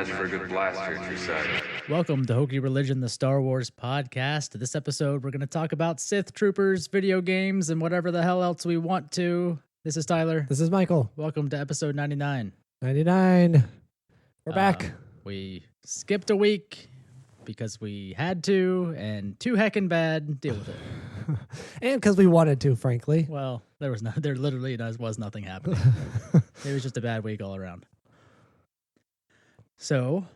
match for a good blaster at your side. Welcome to Hokey Religion, the Star Wars podcast. This episode, we're going to talk about Sith Troopers, video games, and whatever the hell else we want to. This is Tyler. This is Michael. Welcome to episode 99. 99. We're back. We skipped a week because we had to, and too heckin' bad. Deal with it. And because we wanted to, frankly. Well, there literally was nothing happening. It was just a bad week all around. So,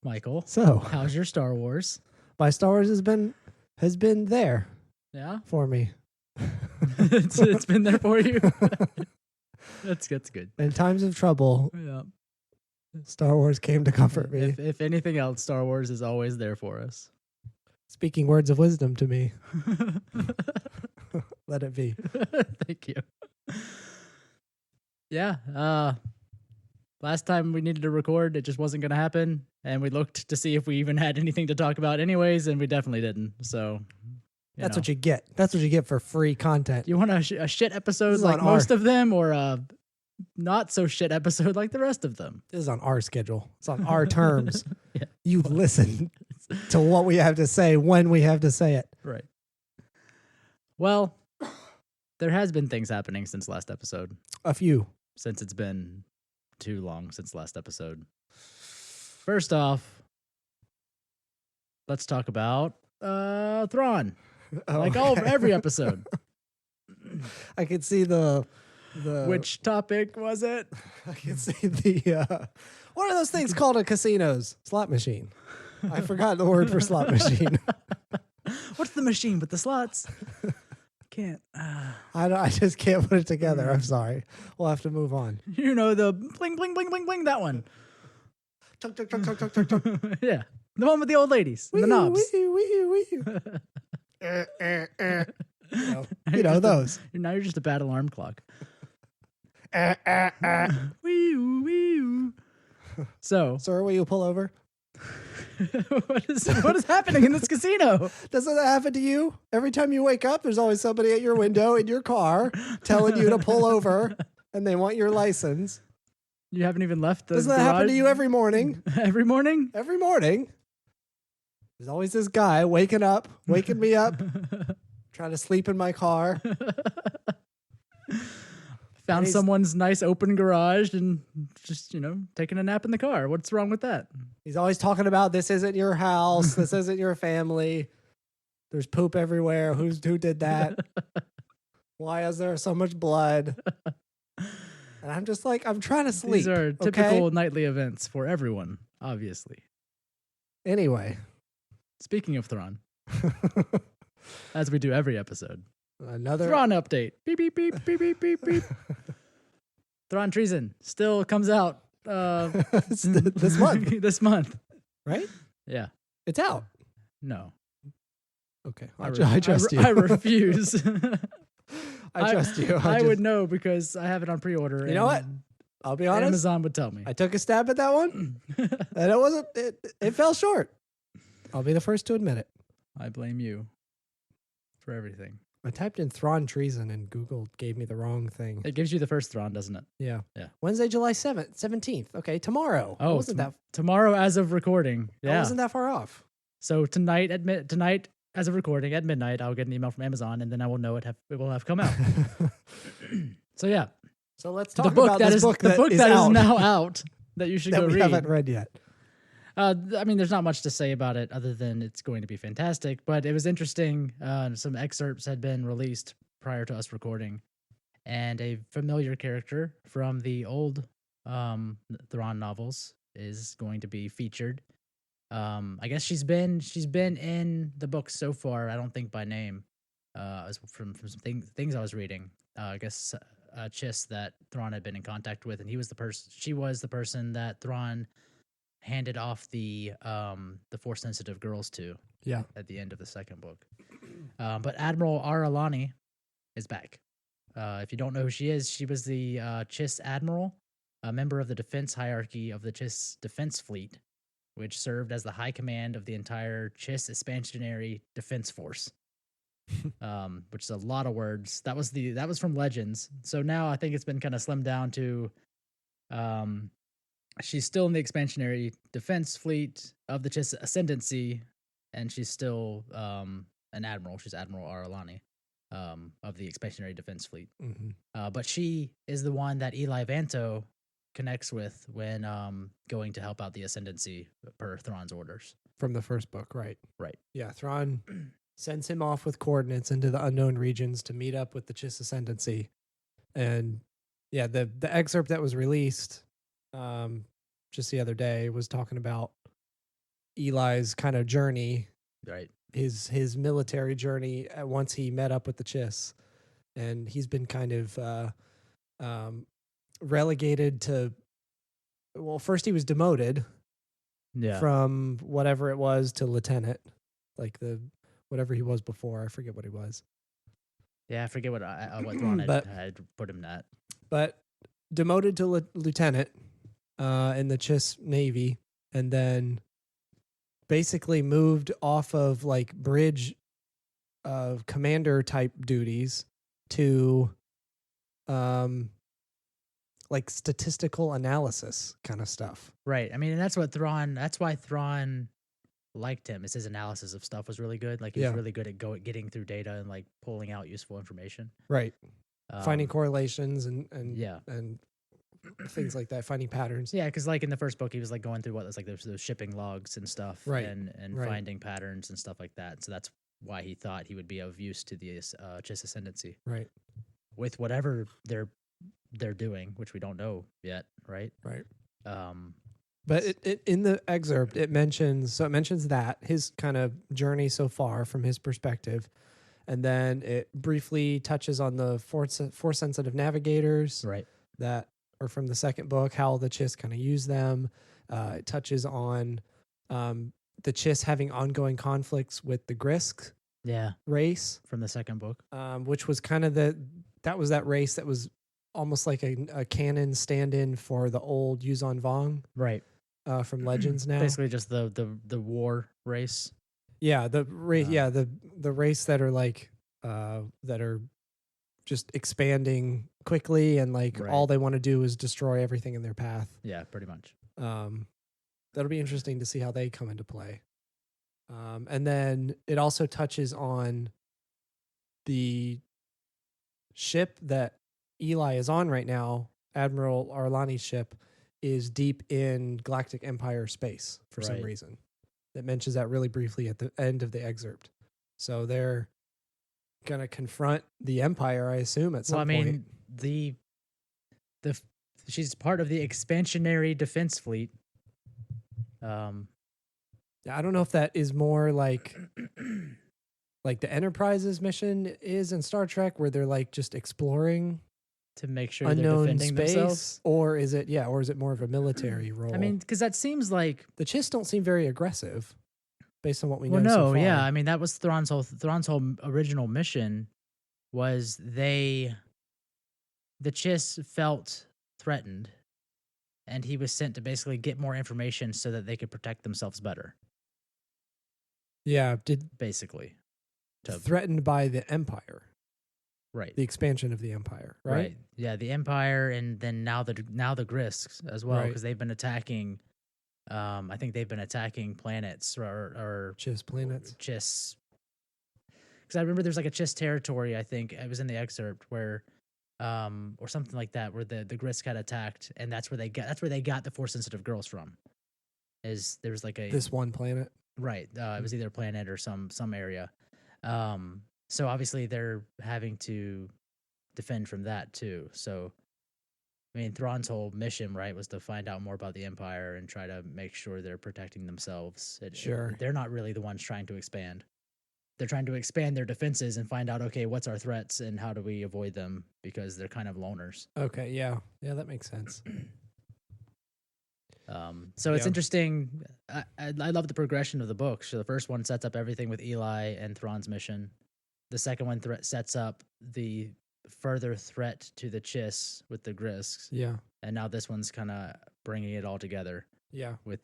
Michael, how's your Star Wars? My Star Wars has been there. Yeah, for me. it's been there for you. That's good. In times of trouble, yeah, Star Wars came to comfort me. If anything else, Star Wars is always there for us. Speaking words of wisdom to me. Let it be. Thank you. Yeah. Last time we needed to record, it just wasn't going to happen. And we looked to see if we even had anything to talk about anyways, and we definitely didn't. So that's what you get. That's what you get for free content. You want a shit episode like most of them, or a not so shit episode like the rest of them? This is on our schedule. It's on our terms. Yeah. You listen to what we have to say when we have to say it. Right. Well, there has been things happening since last episode. A few. Since it's been too long since last episode. First off, let's talk about Thrawn. Every episode. I could see the Which topic was it? I can see the what are those things called at casinos? Slot machine. I forgot the word for slot machine. What's the machine with the slots? Can't. I just can't put it together. I'm sorry. We'll have to move on. You know the bling bling bling bling bling, that one. Chunk, chunk, chunk, chunk, chunk, chunk, chunk. Yeah, the one with the old ladies, and the knobs. You know those. Now you're just a bad alarm clock. So, sir, will you pull over? what is happening in this casino? Doesn't that happen to you? Every time you wake up, there's always somebody at your window in your car telling you to pull over, and they want your license. You haven't even left the Doesn't that garage? happen to you every morning? Every morning? Every morning. There's always this guy waking me up, trying to sleep in my car. Found someone's nice open garage and just, taking a nap in the car. What's wrong with that? He's always talking about this isn't your house. This isn't your family. There's poop everywhere. Who did that? Why is there so much blood? And I'm just like, I'm trying to sleep. These are typical nightly events for everyone, obviously. Anyway. Speaking of Thrawn, as we do every episode. Another Thrawn update. Beep, beep, beep, beep, beep, beep, beep. Thrawn Treason still comes out this month. This month. Right? Yeah. It's out. No. Okay. I trust you. I refuse. I trust you. I would know because I have it on pre-order. You know what? I'll be honest. Amazon would tell me. I took a stab at that one, and it fell short. I'll be the first to admit it. I blame you for everything. I typed in Thrawn Treason and Google gave me the wrong thing. It gives you the first Thrawn, doesn't it? Yeah. Yeah. Wednesday, July 17th. Okay, tomorrow. Oh, wasn't that tomorrow as of recording. Yeah. I wasn't that far off. So tonight as of recording at midnight, I'll get an email from Amazon and then I will know it will have come out. So yeah. So let's talk about this book that is now out that you should go read. That we haven't read yet. There's not much to say about it other than it's going to be fantastic, but it was interesting. Some excerpts had been released prior to us recording, and a familiar character from the old Thrawn novels is going to be featured. I guess she's been in the books so far. I don't think by name. From some things I was reading. I guess Chiss that Thrawn had been in contact with, and she was the person that Thrawn handed off the Force sensitive girls to. Yeah. At the end of the second book. But Admiral Ar'alani is back. If you don't know who she is, she was the Chiss Admiral, a member of the defense hierarchy of the Chiss Defense Fleet, which served as the high command of the entire Chiss expansionary defense force. Which is a lot of words. That was from Legends. So now I think it's been kind of slimmed down to she's still in the expansionary defense fleet of the Chiss Ascendancy, and she's still an admiral. She's Admiral Ar'alani of the expansionary defense fleet. But she is the one that Eli Vanto connects with when going to help out the Ascendancy per Thrawn's orders. From the first book, right? Right. Yeah, Thrawn sends him off with coordinates into the unknown regions to meet up with the Chiss Ascendancy. And yeah, the excerpt that was released just the other day was talking about Eli's kind of journey, Right. his military journey once he met up with the Chiss. And he's been kind of relegated to, well, first he was demoted Yeah. from whatever it was to lieutenant, like whatever he was before. I forget what he was. Yeah, I forget what Thrawn But- had put him at. But demoted to lieutenant in the Chiss Navy, and then basically moved off of like bridge commander type duties to like statistical analysis kind of stuff. Right. I mean, and that's why Thrawn liked him, is his analysis of stuff was really good. Like, he was Yeah. really good at getting through data and like pulling out useful information. Right. Finding Um, correlations and Yeah. and things like that, finding patterns. Yeah, because like in the first book, he was like going through what was like those shipping logs and stuff, Right, and right. finding patterns and stuff like that. So that's why he thought he would be of use to the Chiss Ascendancy Right. with whatever they're doing, which we don't know yet, right? Right. Um, But it in the excerpt it mentions that his kind of journey so far from his perspective, and then it briefly touches on the force sensitive navigators right. that are from the second book, how the Chiss kind of use them. It touches on the Chiss having ongoing conflicts with the Grisk Yeah, race, from the second book. which was kind of that race that was almost like a canon stand-in for the old Yuzon Vong Right. from Legends now. Basically, just the war race. Yeah, the race. Um, Yeah, the race that are like that are just expanding quickly, and like Right. all they want to do is destroy everything in their path. Yeah, pretty much. That'll be interesting to see how they come into play. And then it also touches on the ship that Eli is on right now. Admiral Ar'alani's ship is deep in Galactic Empire space for some Right. reason. It mentions that really briefly at the end of the excerpt. So they're gonna confront the Empire, I assume, at some Well, I mean, point. the she's part of the expansionary defense fleet. I don't know if that is more like the Enterprise's mission is in Star Trek, where they're like just exploring To make sure they're unknown defending space, themselves. or is it more of a military role? I mean, because that seems like the Chiss don't seem very aggressive, based on what we know. well, so no, far. yeah. I mean, that was Thrawn's whole original mission was the Chiss felt threatened, and he was sent to basically get more information so that they could protect themselves better. Yeah, Basically, threatened by the Empire, right. the expansion of the Empire, right? Yeah, the Empire, and then now the Grisks as well, Right. because they've been attacking. I think they've been attacking planets or Chiss planets. Chiss. Because I remember there's like a Chiss territory. I think it was in the excerpt where, or something like that, where the Grisk had attacked, and that's where they got the force sensitive girls from. Is there's like a This one planet. right? It was either a planet or some area. So obviously they're having to defend from that too. So, I mean, Thrawn's whole mission, right, was to find out more about the Empire and try to make sure they're protecting themselves. Sure. They're not really the ones trying to expand. They're trying to expand their defenses and find out, okay, what's our threats and how do we avoid them, because they're kind of loners. Okay, yeah, that makes sense. So it's Yeah. interesting. I love the progression of the book. So the first one sets up everything with Eli and Thrawn's mission. The second one sets up the further threat to the Chiss with the Grisks, Yeah, and now this one's kind of bringing it all together yeah. with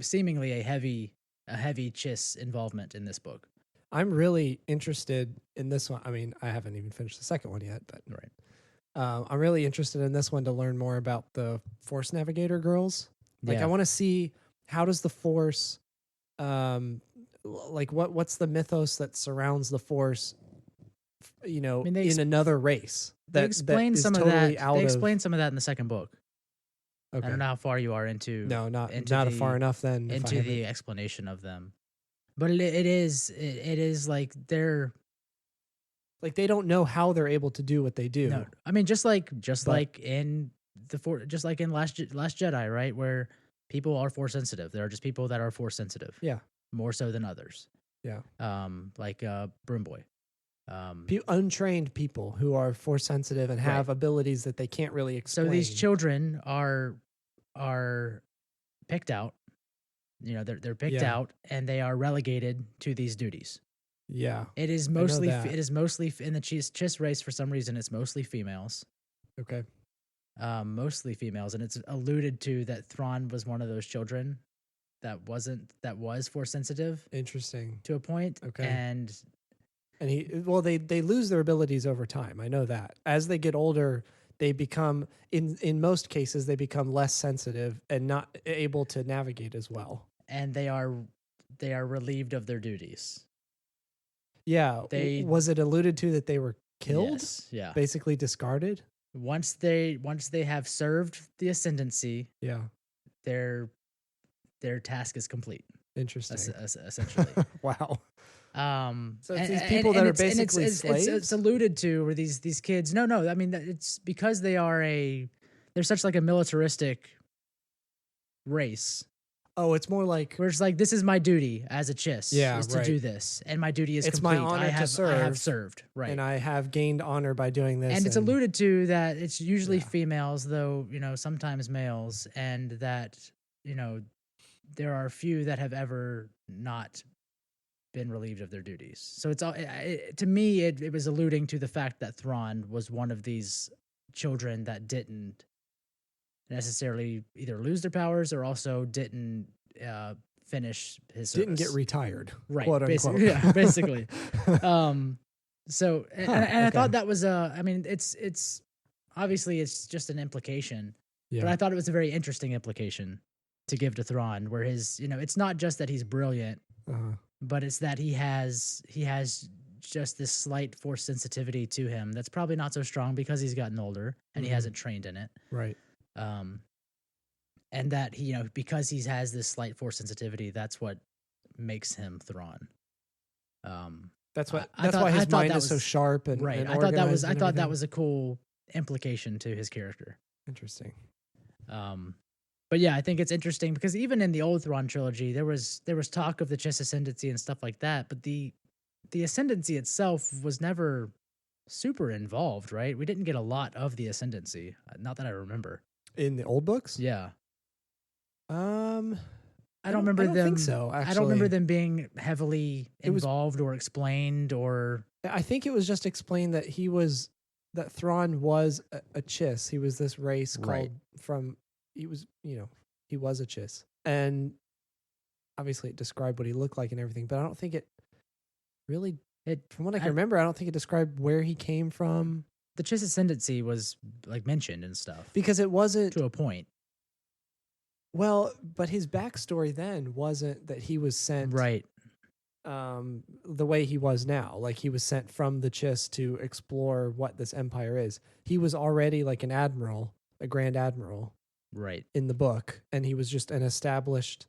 seemingly a heavy Chiss involvement in this book. I'm really interested in this one. I mean, I haven't even finished the second one yet, but Right. I'm really interested in this one to learn more about the Force Navigator girls. Like, Yeah. I want to see how does the Force, like what's the mythos that surrounds the Force, you know, mean, they in another race. They That explain is some of totally that. out They of. explain some of that in the second book. Okay. I don't know how far you are into No, not into not the, far enough then. If I into haven't. the explanation of them. But it is like they're Like, they don't know how they're able to do what they do. no. I mean, just like But- in just like in Last Jedi, right? Where people are Force sensitive. There are just people that are Force sensitive. Yeah. More so than others. Yeah. Like Broom Boy. Untrained people who are Force sensitive and have Right. abilities that they can't really explain. So these children are picked out. You know, they're picked Yeah. out and they are relegated to these duties. Yeah. It is know mostly that. it is mostly in the Chiss race for some reason it's mostly females. Okay. Mostly females, and it's alluded to that Thrawn was one of those children that was Force sensitive Interesting. to a point. Okay. And they lose their abilities over time. I know that. As they get older, they become in most cases they become less sensitive and not able to navigate as well. and they are relieved of their duties. Yeah. They- Was it alluded to that they were killed? Yes, yeah. Basically discarded? Once they have served the ascendancy, Yeah. their task is complete. Interesting. Essentially. Wow. So it's and- these and- people and that are it's- and basically it's slaves? alluded to where these kids. No. I mean, it's because they're such like a militaristic race. Oh, it's more like Where it's like, this is my duty as a Chiss, Yeah, is to right. do this, and my duty is It's my complete. honor I to have serve, served, right? and I have gained honor by doing this. And it's alluded to that it's usually Yeah. females, though, you know, sometimes males, and that, you know, there are few that have ever not been relieved of their duties. So it's all to me, it was alluding to the fact that Thrawn was one of these children that didn't necessarily either lose their powers or also didn't finish his service. didn't get retired, right, quote unquote. basically, yeah, basically. So and I okay. thought that was I mean, it's obviously it's just an implication, Yeah. but I thought it was a very interesting implication to give to Thrawn, where his, you know, it's not just that he's brilliant, Uh-huh. but it's that he has just this slight Force sensitivity to him that's probably not so strong because he's gotten older and he Mhm. hasn't trained in it. Right. And that he, you know, because he has this slight Force sensitivity, that's what makes him Thrawn. That's what. I That's thought- why I his thought mind that is so was- sharp and right. and I thought that was organized and everything. a cool implication to his character. Interesting. But yeah, I think it's interesting because even in the old Thrawn trilogy, there was talk of the Chiss ascendancy and stuff like that, but the ascendancy itself was never super involved, right? We didn't get a lot of the ascendancy, not that I remember. In the old books. Yeah, I don't remember I don't them. think so. Actually, I don't remember them being heavily It was- involved or explained or I think it was just explained that that Thrawn was a Chiss. He was this race called Right. he was a Chiss, and obviously it described what he looked like and everything. But I don't think it really. From what I can remember, I don't think it described where he came from the Chiss ascendancy was like mentioned and stuff because it wasn't. to a point. Well, but his backstory then wasn't that he was sent Right. the way he was now. Like, he was sent from the Chiss to explore what this empire is. He was already like an admiral, a grand admiral Right. in the book, and he was just an established.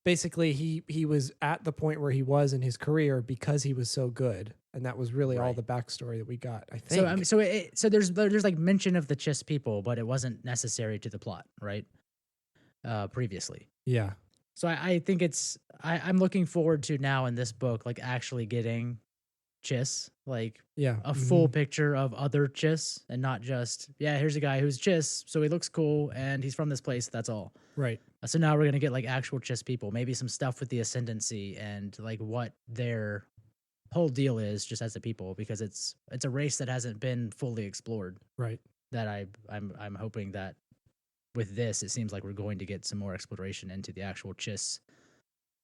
Basically, he was at the point where he was in his career because he was so good, and that was really all Right. the backstory that we got. I think. So I mean, so there's like mention of the Chiss people, but it wasn't necessary to the plot, right? Previously. Yeah. So I think I'm looking forward to now in this book, like actually getting Chiss, like Yeah. a full picture of other Chiss and not just, yeah, here's a guy who's Chiss, so he looks cool and he's from this place, that's all. Right. So now we're going to get like actual Chiss people, maybe some stuff with the ascendancy and like what their whole deal is just as a people, because it's a race that hasn't been fully explored. Right. That I'm hoping that with this, it seems like we're going to get some more exploration into the actual Chiss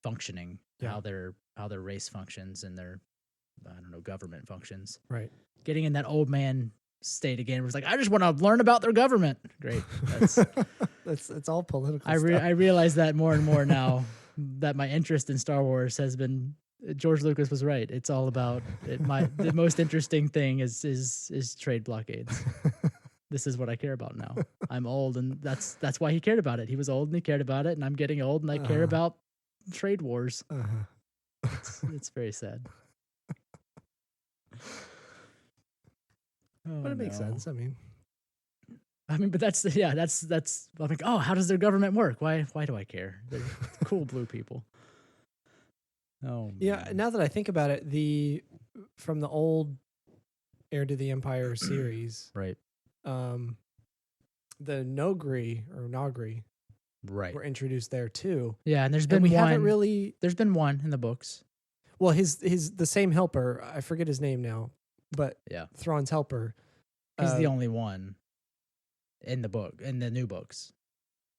functioning, Yeah. how their race functions and their, I don't know, government functions. Right. Getting in that old man state again. It was like, I just want to learn about their government. Great. That's It's all political. I stuff. realize that more and more now that my interest in Star Wars has been. George Lucas was right. It's all about it. The most interesting thing is trade blockades. This is what I care about now. I'm old, and that's why he cared about it. He was old and he cared about it, and I'm getting old and I care about trade wars. It's very sad. But it makes sense. I mean, but that's I'm like, oh, how does their government work? Why do I care? They're cool blue people. Oh yeah. man. Now that I think about it, from the old Heir to the Empire series, Right. the Nogri Right. were introduced there too. Yeah, and there's And been we one. haven't really. There's been one in the books. Well, the same helper. I forget his name now, but Yeah. Thrawn's helper. He's the only one in the new books.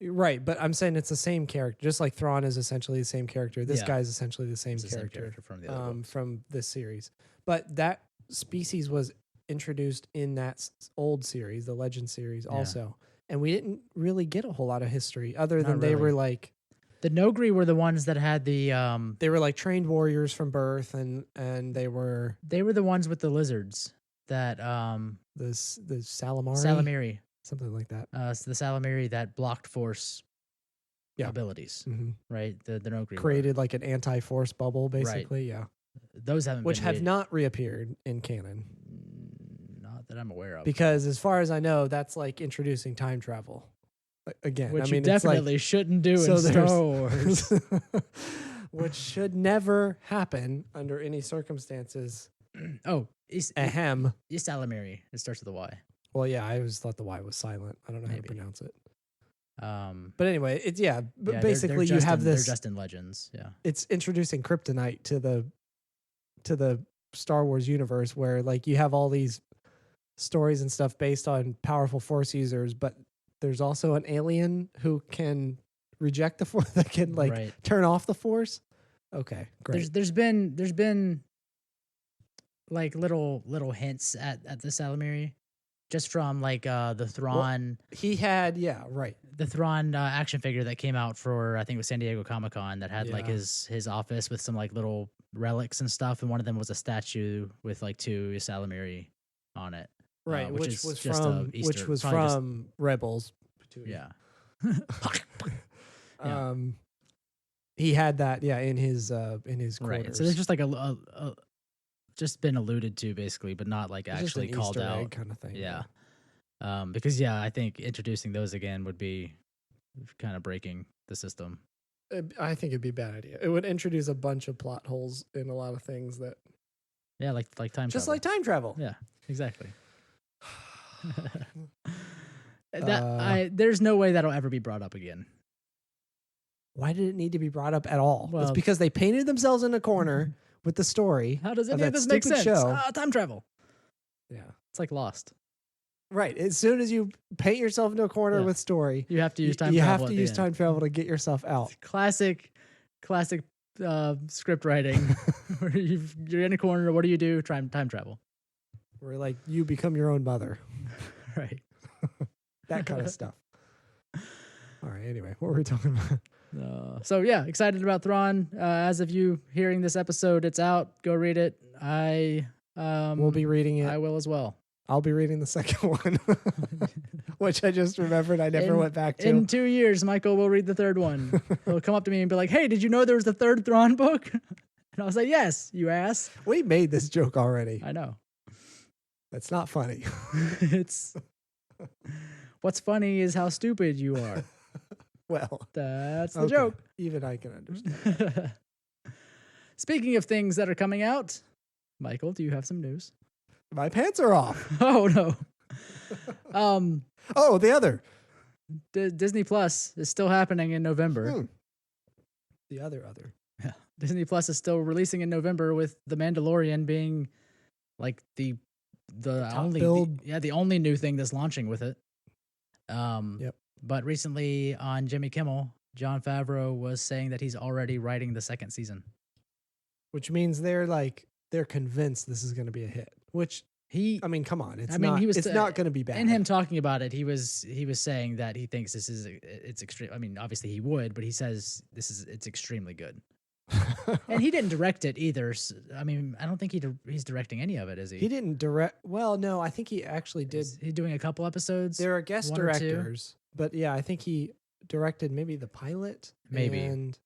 Right, but I'm saying it's the same character, just like Thrawn is essentially the same character. This Yeah. guy's essentially the same It's the same character, character from the other books. from this series. But that species was introduced in that old series, the Legend series, also, and we didn't really get a whole lot of history other than they were like The Nogri were the ones that had the they were like trained warriors from birth, and they were the ones with the lizards that the Salamari, Salamiri. something like that. So the Salamiri that blocked force Yeah. abilities, Hmm. right? The Nogri were. Created like an anti-force bubble, basically. Yeah, Those haven't which been have not reappeared in canon. not that I'm aware of. Because as far as I know, that's like introducing time travel. Again, Which I mean, you definitely shouldn't do in Star Wars. which should never happen under any circumstances. Oh, Ahem. Salamiri. It starts with a Y. Well, yeah, I always thought the Y was silent. I don't know how Maybe. to pronounce it. But But anyway, it's yeah, basically they're you have they're this. just in Legends. Yeah. It's introducing kryptonite to the Star Wars universe, where like you have all these stories and stuff based on powerful Force users, but there's also an alien who can reject the Force, that can like Right. turn off the Force. Okay, great. There's been like little hints at the Salamiri, just from like the Thrawn He had, right. the Thrawn action figure that came out for, I think it was San Diego Comic-Con, that had like Yeah. his office with some like little relics and stuff, and one of them was a statue with like 2 Salamiri on it. Right, which which is was just a from Easter- probably just- Rebels. Yeah. He had that, in his quarters. Right. So there's just like a just been alluded to basically, but not like It's just an actually called Easter egg out. kind of thing. Yeah. Because I think introducing those again would be kind of breaking the system. I think it'd be a bad idea. It would introduce a bunch of plot holes in a lot of things that Yeah, like time just travel. like time travel. Yeah, exactly. There's no way that'll ever be brought up again. Why did it need to be brought up at all? Well- It's because they painted themselves in a corner with the story. How does of any of that this make stupid sense? show. Time travel. Yeah. It's like Lost. Right. As soon as you paint yourself into a corner Yeah. with story, You have to use time you travel. have at to the use end. time travel to get yourself out. Classic script writing. Where you're in a corner. What do? Time travel. Where like you become your own mother. Right. That kind of stuff. All right. Anyway, what were we talking about? So yeah, excited about Thrawn. As of you hearing this episode, it's out. Go read it. We'll be reading it. I will as well. I'll be reading the second one, which I just remembered I never went back to. In 2 years, Michael will read the third one. He'll come up to me and be like, "Hey, did you know there was the third Thrawn book?" And I was like, "Yes, you ass." We made this joke already. I know. That's not funny. It's what's funny is how stupid you are. Well, That's the okay. joke. Even I can understand. Speaking of things that are coming out, Michael, do you have some news? My pants are off. Oh no. Oh, the other. Disney Plus is still happening in November. Hmm. The other. Yeah. Disney Plus is still releasing in November, with The Mandalorian being like the top only build. the only new thing that's launching with it. Yep. But recently on Jimmy Kimmel, Jon Favreau was saying that he's already writing the second season. Which means they're convinced this is going to be a hit. Which I mean, come on. It's I mean, not, he was it's not going to be bad. In him talking about it, he was saying that he thinks it's extreme. I mean, obviously he would, but he says it's extremely good. And he didn't direct it either. I mean, I don't think he's directing any of it, is he? He didn't direct. Well, no, I think he actually did. Is he doing a couple episodes? There are guest one or two? directors, but yeah, I think he directed maybe the pilot. Maybe. And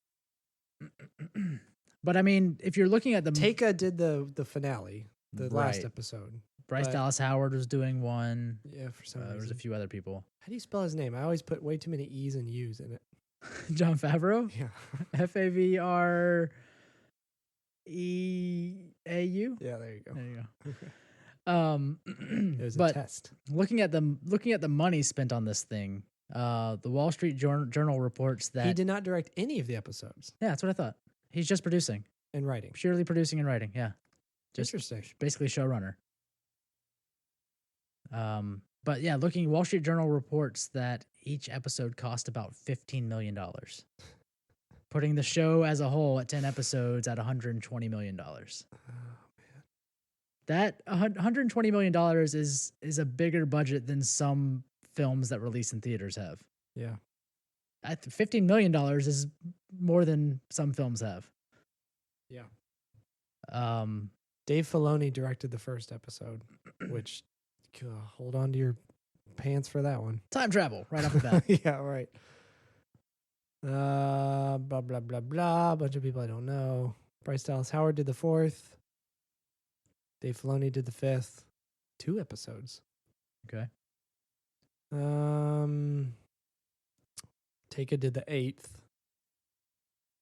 but I mean, if you're looking at the Taika did the finale, the last Right. episode. Bryce but- Dallas Howard was doing one. Yeah, for some There was a reason. few other people. How do you spell his name? I always put way too many E's and U's in it. John Favreau, Yeah. Favreau. Yeah, there you go. There you go. It was a but test. looking at the money spent on this thing, the Wall Street Journal reports that He did not direct any of the episodes yeah, that's what I thought. He's just producing, and writing. purely producing and writing. Yeah, just Interesting. basically showrunner. But yeah, Wall Street Journal reports that each episode cost about $15 million, putting the show as a whole at 10 episodes at $120 million. Oh, man. That $120 million is a bigger budget than some films that release in theaters have. Yeah. At $15 million is more than some films have. Yeah. Um, Dave Filoni directed the first episode, which hold on to your pants for that one. time travel right off the bat. Yeah, right. Blah blah blah blah. A bunch of people I don't know. Bryce Dallas Howard did the 4th. Dave Filoni did the 5th. 2 episodes. Okay. Taika did the 8th.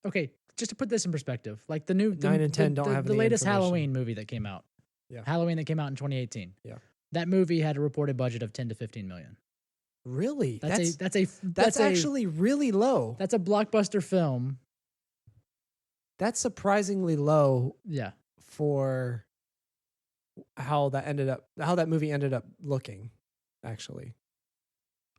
Okay, just to put this in perspective, like the new 9 and 10 don't have the any latest information. Halloween movie that came out. Yeah. Halloween that came out in 2018. Yeah. That movie had a reported budget of 10 to 15 million. Really? That's actually really low. that's a blockbuster film. That's surprisingly low Yeah. for how that movie ended up looking, actually.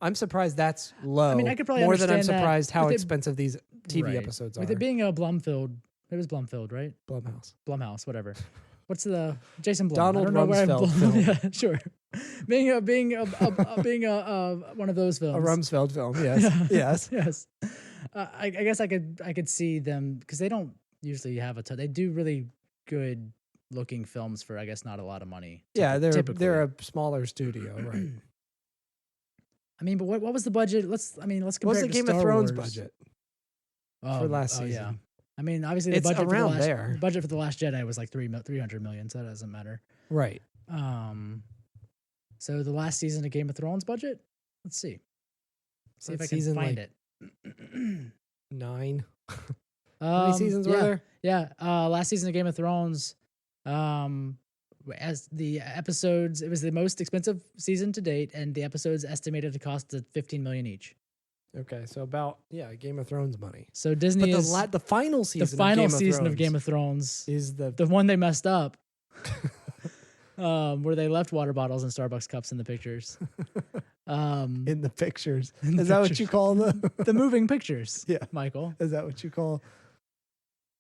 I'm surprised that's low. I mean, I could probably more than I'm understand that surprised how with it- expensive these TV Right. episodes are. With it being a Blumfield, it was Blumfield, right? Blumhouse. Blumhouse, whatever. What's the Jason Blum? Donald I don't know where I'm Rumsfeld Blum- film. Yeah, sure. Being one of those films. A Rumsfeld film, yes. Yeah. Yes. Yes. I guess I could see them because they don't usually have a ton. They do really good looking films for I guess not a lot of money. Yeah, typically. they're a smaller studio, right? I mean, but what was the budget? Let's compare. What's the it to Game Star of Thrones Wars. budget? Oh, last oh, Yeah. season? I mean, obviously the It's budget around for the last, there. budget for the Last Jedi was like 300 million, so that doesn't matter. Right. So the last season of Game of Thrones budget. Let's see. See if That I can season, find like, it. 9. How many seasons were there? Yeah, last season of Game of Thrones, as the episodes, it was the most expensive season to date, and the episodes estimated to cost $15 million each. Okay, so about Game of Thrones money. So Disney But is the final season. the final of season of Thrones Game of Thrones, is the the one they messed up, where they left water bottles and Starbucks cups in the pictures. in the pictures. In the Is that what pictures. you call them? The moving pictures. Yeah. Michael. Is that what you call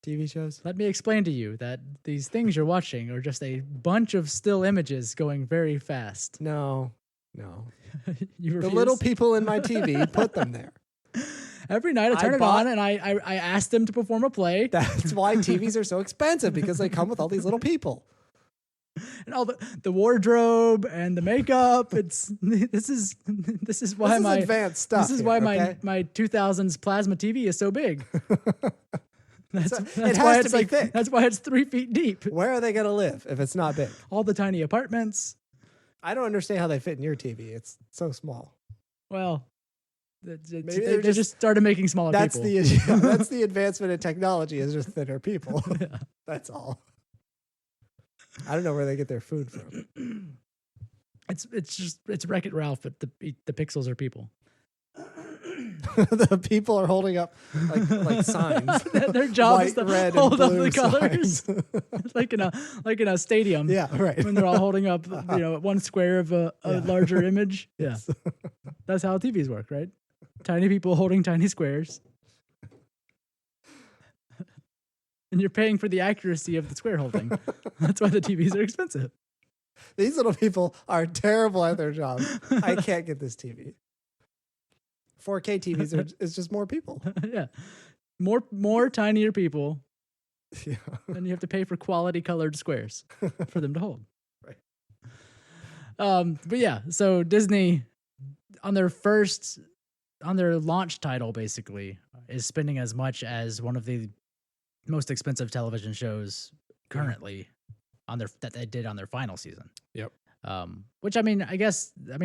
TV shows? Let me explain to you that these things you're watching are just a bunch of still images going very fast. No. You The refuse? little people in my TV put them there. Every night I turn it on and I ask them to perform a play. That's why TVs are so expensive, because they come with all these little people. And all the wardrobe and the makeup. This is why This is advanced stuff. this is here, why okay? my 2000s plasma TV is so big. That's it why has it's to be like thick. that's why it's 3 feet deep. Where are they going to live if it's not big? All the tiny apartments. I don't understand how they fit in your TV. It's so small. Well, Maybe they they're just started making smaller That's people. the issue. That's the advancement in technology, is just thinner people. Yeah. That's all. I don't know where they get their food from. It's Wreck-It Ralph, but the pixels are people. The people are holding up like signs. Their job is White, to red, hold and up blue the colors, signs. like in a stadium. Yeah, right. When they're all holding up, one square of a Yeah. larger image. Yeah, Yes. that's how TVs work, right? Tiny people holding tiny squares, and you're paying for the accuracy of the square holding. That's why the TVs are expensive. These little people are terrible at their job. I can't get this TV. 4K TVs is just more people. Yeah. More tinier people. Yeah. And you have to pay for quality colored squares for them to hold. Right. But yeah, so Disney on their launch title basically is spending as much as one of the most expensive television shows currently that they did on their final season. Yep. Which I mean,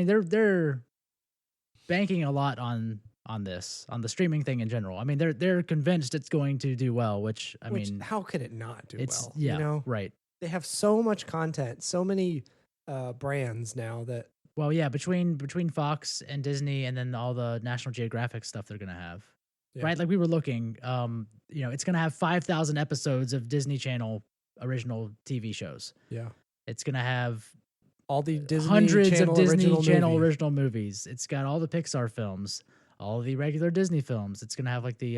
they're banking a lot on the streaming thing in general. I mean, they're convinced it's going to do well, which how could it not do well? Yeah, you know? Right. They have so much content, so many brands now that. Well, yeah, between Fox and Disney, and then all the National Geographic stuff they're gonna have, right? Like we were looking, it's gonna have 5,000 episodes of Disney Channel original TV shows. Yeah, it's gonna have all the Disney hundreds Channel of Disney Channel movie. original movies. It's got all the Pixar films, all the regular Disney films. It's gonna have like the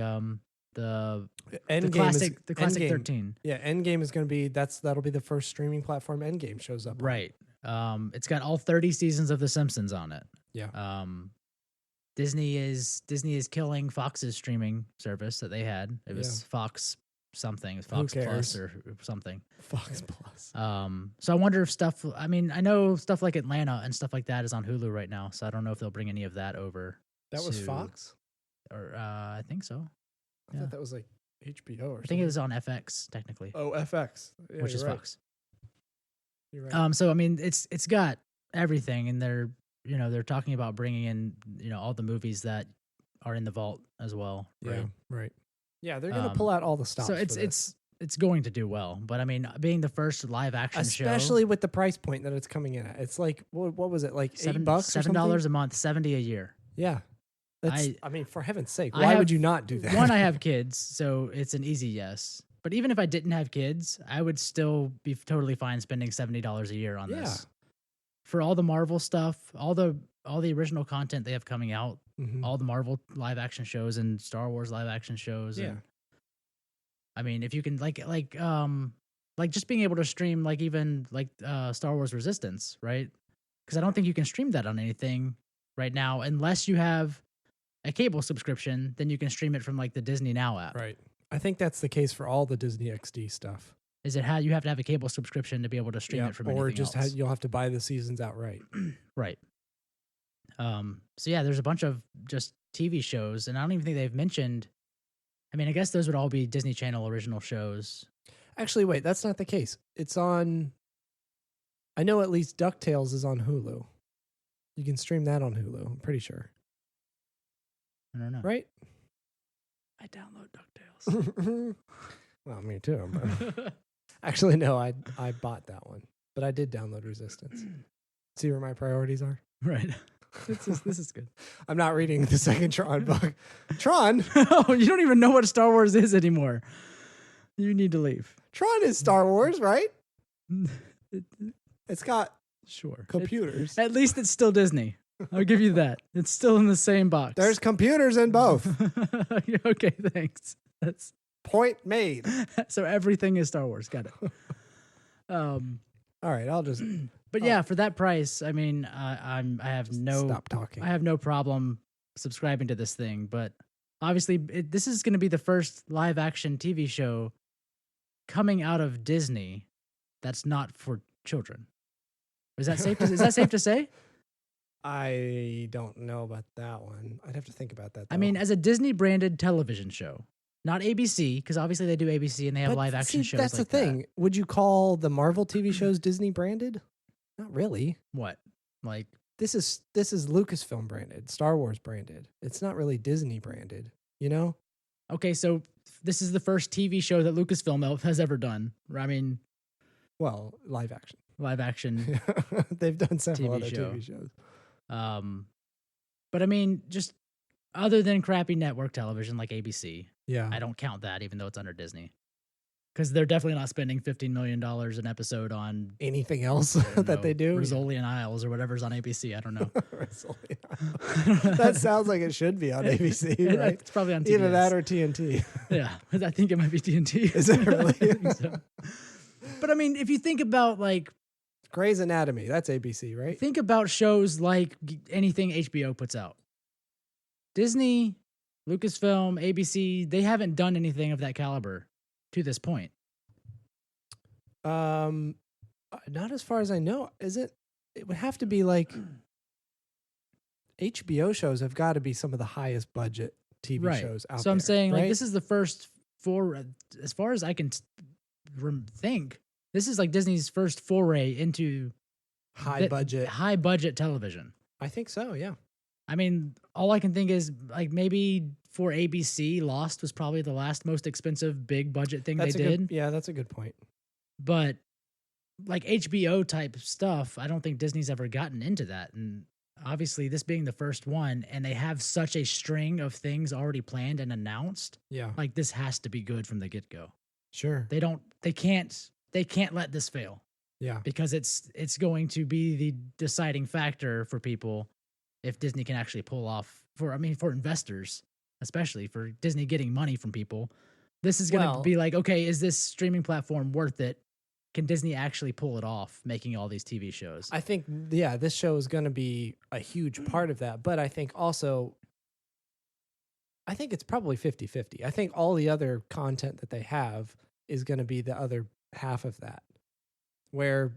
classic Endgame. 13. Yeah, Endgame is gonna be that'll be the first streaming platform Endgame shows up. Right. It's got all 30 seasons of The Simpsons on it. Yeah. Disney is killing Fox's streaming service that they had. It was Fox something, it was Fox Plus or something. Fox Plus. So I wonder if I know stuff like Atlanta and stuff like that is on Hulu right now. So I don't know if they'll bring any of that over. That was Fox? Or I think so. I thought that was like HBO or something. I think it was on FX technically. Oh, FX. Yeah, which is right. Fox. You're right. So I mean, it's got everything, and they're talking about bringing in all the movies that are in the vault as well. Right. Yeah. Right. Yeah, they're gonna pull out all the stops. So it's going to do well, but I mean, being the first live action show, especially with the price point that it's coming in at, it's like what was it like $8? $7 a month, $70 a year. Yeah. I mean, for heaven's sake, why would you not do that? One, I have kids, so it's an easy yes. But even if I didn't have kids, I would still be totally fine spending $70 a year on this. For all the Marvel stuff, all the original content they have coming out, all the Marvel live action shows and Star Wars live action shows. Yeah. And, I mean, if you can like just being able to stream even Star Wars Resistance, right? Because I don't think you can stream that on anything right now unless you have a cable subscription. Then you can stream it from the Disney Now app. Right. I think that's the case for all the Disney XD stuff. Is it how you have to have a cable subscription to be able to stream it from anything or just else? you'll have to buy the seasons outright. Right. So yeah, there's a bunch of just TV shows, and I don't even think they've mentioned. I mean, I guess those would all be Disney Channel original shows. Actually, wait, that's not the case. It's on. I know at least DuckTales is on Hulu. You can stream that on Hulu. I'm pretty sure. I don't know. Right? I download DuckTales. Well, me too. But actually, no, I bought that one, but I did download Resistance. See where my priorities are? Right. This is good. I'm not reading the second Tron book. Tron? Oh, you don't even know what Star Wars is anymore. You need to leave. Tron is Star Wars, right? It's got computers. At least it's still Disney. I'll give you that. It's still in the same box. There's computers in both. Okay, thanks. That's point made. So everything is Star Wars. Got it. All right, I'll just. But yeah, for that price, I mean, I have no stop talking. I have no problem subscribing to this thing. But obviously, this is going to be the first live action TV show coming out of Disney that's not for children. Is that safe? Is that safe to say? I don't know about that one. I'd have to think about that, though. I mean, as a Disney branded television show, not ABC, because obviously they do ABC and they have live action shows. That's the thing. Would you call the Marvel TV shows Disney branded? Not really. What? This is Lucasfilm branded, Star Wars branded. It's not really Disney branded, you know? Okay, so this is the first TV show that Lucasfilm has ever done. I mean, well, live action. Live action. They've done several TV other show. TV shows. But I mean, just other than crappy network television like ABC, yeah, I don't count that, even though it's under Disney, because they're definitely not spending $15 million an episode on anything else that they do. Rizzoli and Isles or whatever's on ABC. I don't know. That sounds like it should be on ABC, right? It's probably on TBS. Either that or TNT. Yeah, I think it might be TNT. Is it really? I think so. But I mean, if you think about Grey's Anatomy. That's ABC, right? Think about shows like anything HBO puts out. Disney, Lucasfilm, ABC, they haven't done anything of that caliber to this point. Not as far as I know. Is it? It would have to be like HBO shows have got to be some of the highest budget TV shows out there. So I'm saying right? like this is the first as far as I can think, this is like Disney's first foray into high budget television. I think so, yeah. I mean, all I can think is like maybe for ABC, Lost was probably the last most expensive big budget thing they did. Yeah, that's a good point. But like HBO type stuff, I don't think Disney's ever gotten into that. And obviously this being the first one, and they have such a string of things already planned and announced. Yeah. Like this has to be good from the get-go. Sure. They can't let this fail. Yeah. Because it's going to be the deciding factor for people if Disney can actually pull off for investors, especially for Disney getting money from people. This is going to be like, okay, is this streaming platform worth it? Can Disney actually pull it off, making all these TV shows? I think, yeah, this show is going to be a huge part of that. But I think also, I think it's probably 50-50. I think all the other content that they have is going to be the other half of that. Where,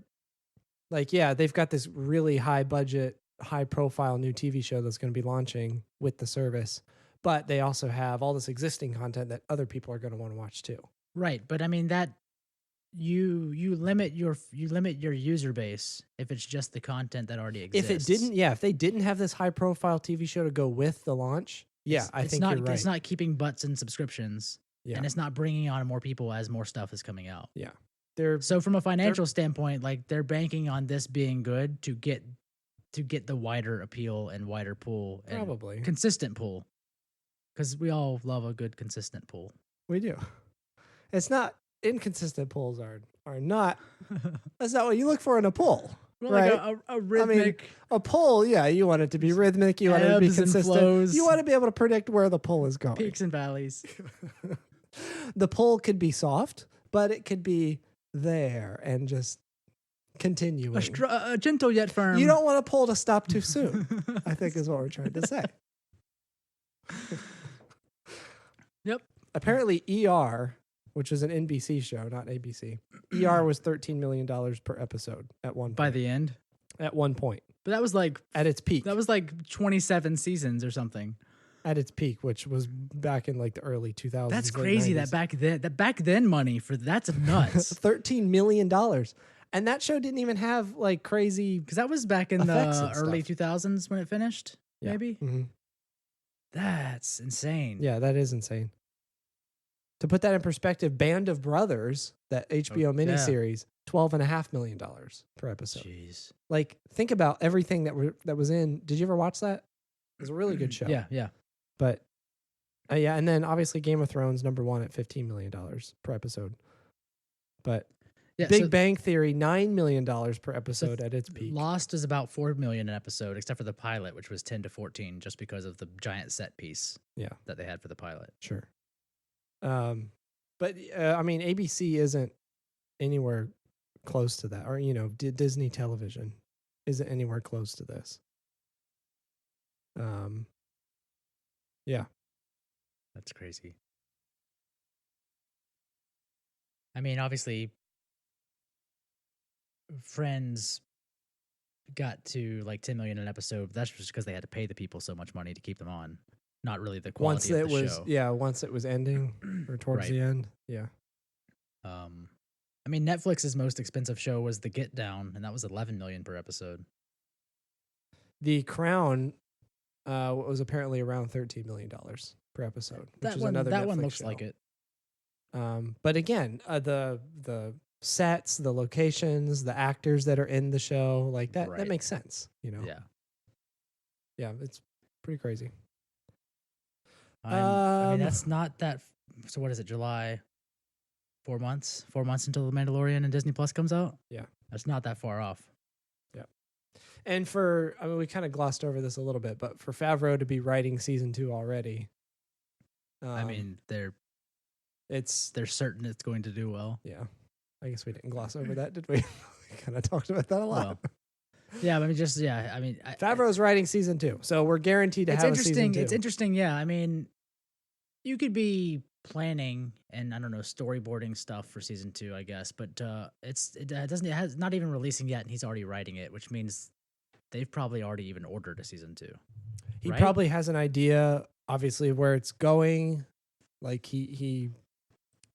like, yeah, they've got this really high budget, high profile new TV show that's going to be launching with the service. But they also have all this existing content that other people are going to want to watch too. Right. But I mean, that you limit your user base if it's just the content that already exists. If they didn't have this high profile TV show to go with the launch, I think you're right. It's not keeping butts in subscriptions, and it's not bringing on more people as more stuff is coming out. Yeah, so from a financial standpoint, like they're banking on this being good to get the wider appeal and wider pool, probably and consistent pool, because we all love a good consistent pool. We do. It's not. Inconsistent pulls are not. That's not what you look for in a pull, well, right? Like a rhythmic. A pull, yeah, you want it to be rhythmic. You want it to be consistent. You want to be able to predict where the pull is going. Peaks and valleys. The pull could be soft, but it could be there and just continuing. A gentle yet firm. You don't want a pull to stop too soon, I think is what we're trying to say. Yep. Apparently, ER, which is an NBC show, not ABC. ER was $13 million per episode at one point. By the end? At one point. But that was like... At its peak. That was like 27 seasons or something. At its peak, which was back in like the early 2000s. That's crazy that back then money for that's nuts. $13 million. And that show didn't even have like crazy... Because that was back in the early 2000s when it finished, maybe? Mm-hmm. That's insane. Yeah, that is insane. To put that in perspective, Band of Brothers, that HBO miniseries, $12.5 million per episode. Jeez. Like, think about everything that was in. Did you ever watch that? It was a really good show. Yeah. But, and then obviously Game of Thrones, #1 at $15 million per episode. But Big Bang Theory, $9 million per episode at its peak. Lost is about $4 million an episode, except for the pilot, which was 10 to 14, just because of the giant set piece that they had for the pilot. Sure. But I mean, ABC isn't anywhere close to that, or Disney Television isn't anywhere close to this. Yeah, that's crazy. I mean, obviously, Friends got to like 10 million an episode. But that's just because they had to pay the people so much money to keep them on. Not really the quality of the show. Yeah, once it was ending or towards the end. Yeah. I mean, Netflix's most expensive show was The Get Down, and that was 11 million per episode. The Crown was apparently around $13 million per episode, which is another Netflix one looks show. like it. But again, the sets, the locations, the actors that are in the show, like that makes sense, Yeah. Yeah, it's pretty crazy. I mean, that's not that. So what is it? July, 4 months? 4 months until The Mandalorian and Disney Plus comes out? Yeah. That's not that far off. Yeah. And we kind of glossed over this a little bit, but for Favreau to be writing season 2 already. I mean, they're certain it's going to do well. Yeah. I guess we didn't gloss over that, did we? kind of talked about that a lot. Well, yeah, I mean, Favreau's writing season 2, so we're guaranteed to it's have a season interesting. 2. It's interesting. Yeah, I mean, you could be planning and I don't know storyboarding stuff for season 2, I guess, but it has not even releasing yet, and he's already writing it, which means they've probably already even ordered a season 2. He right? probably has an idea, obviously, where it's going. Like he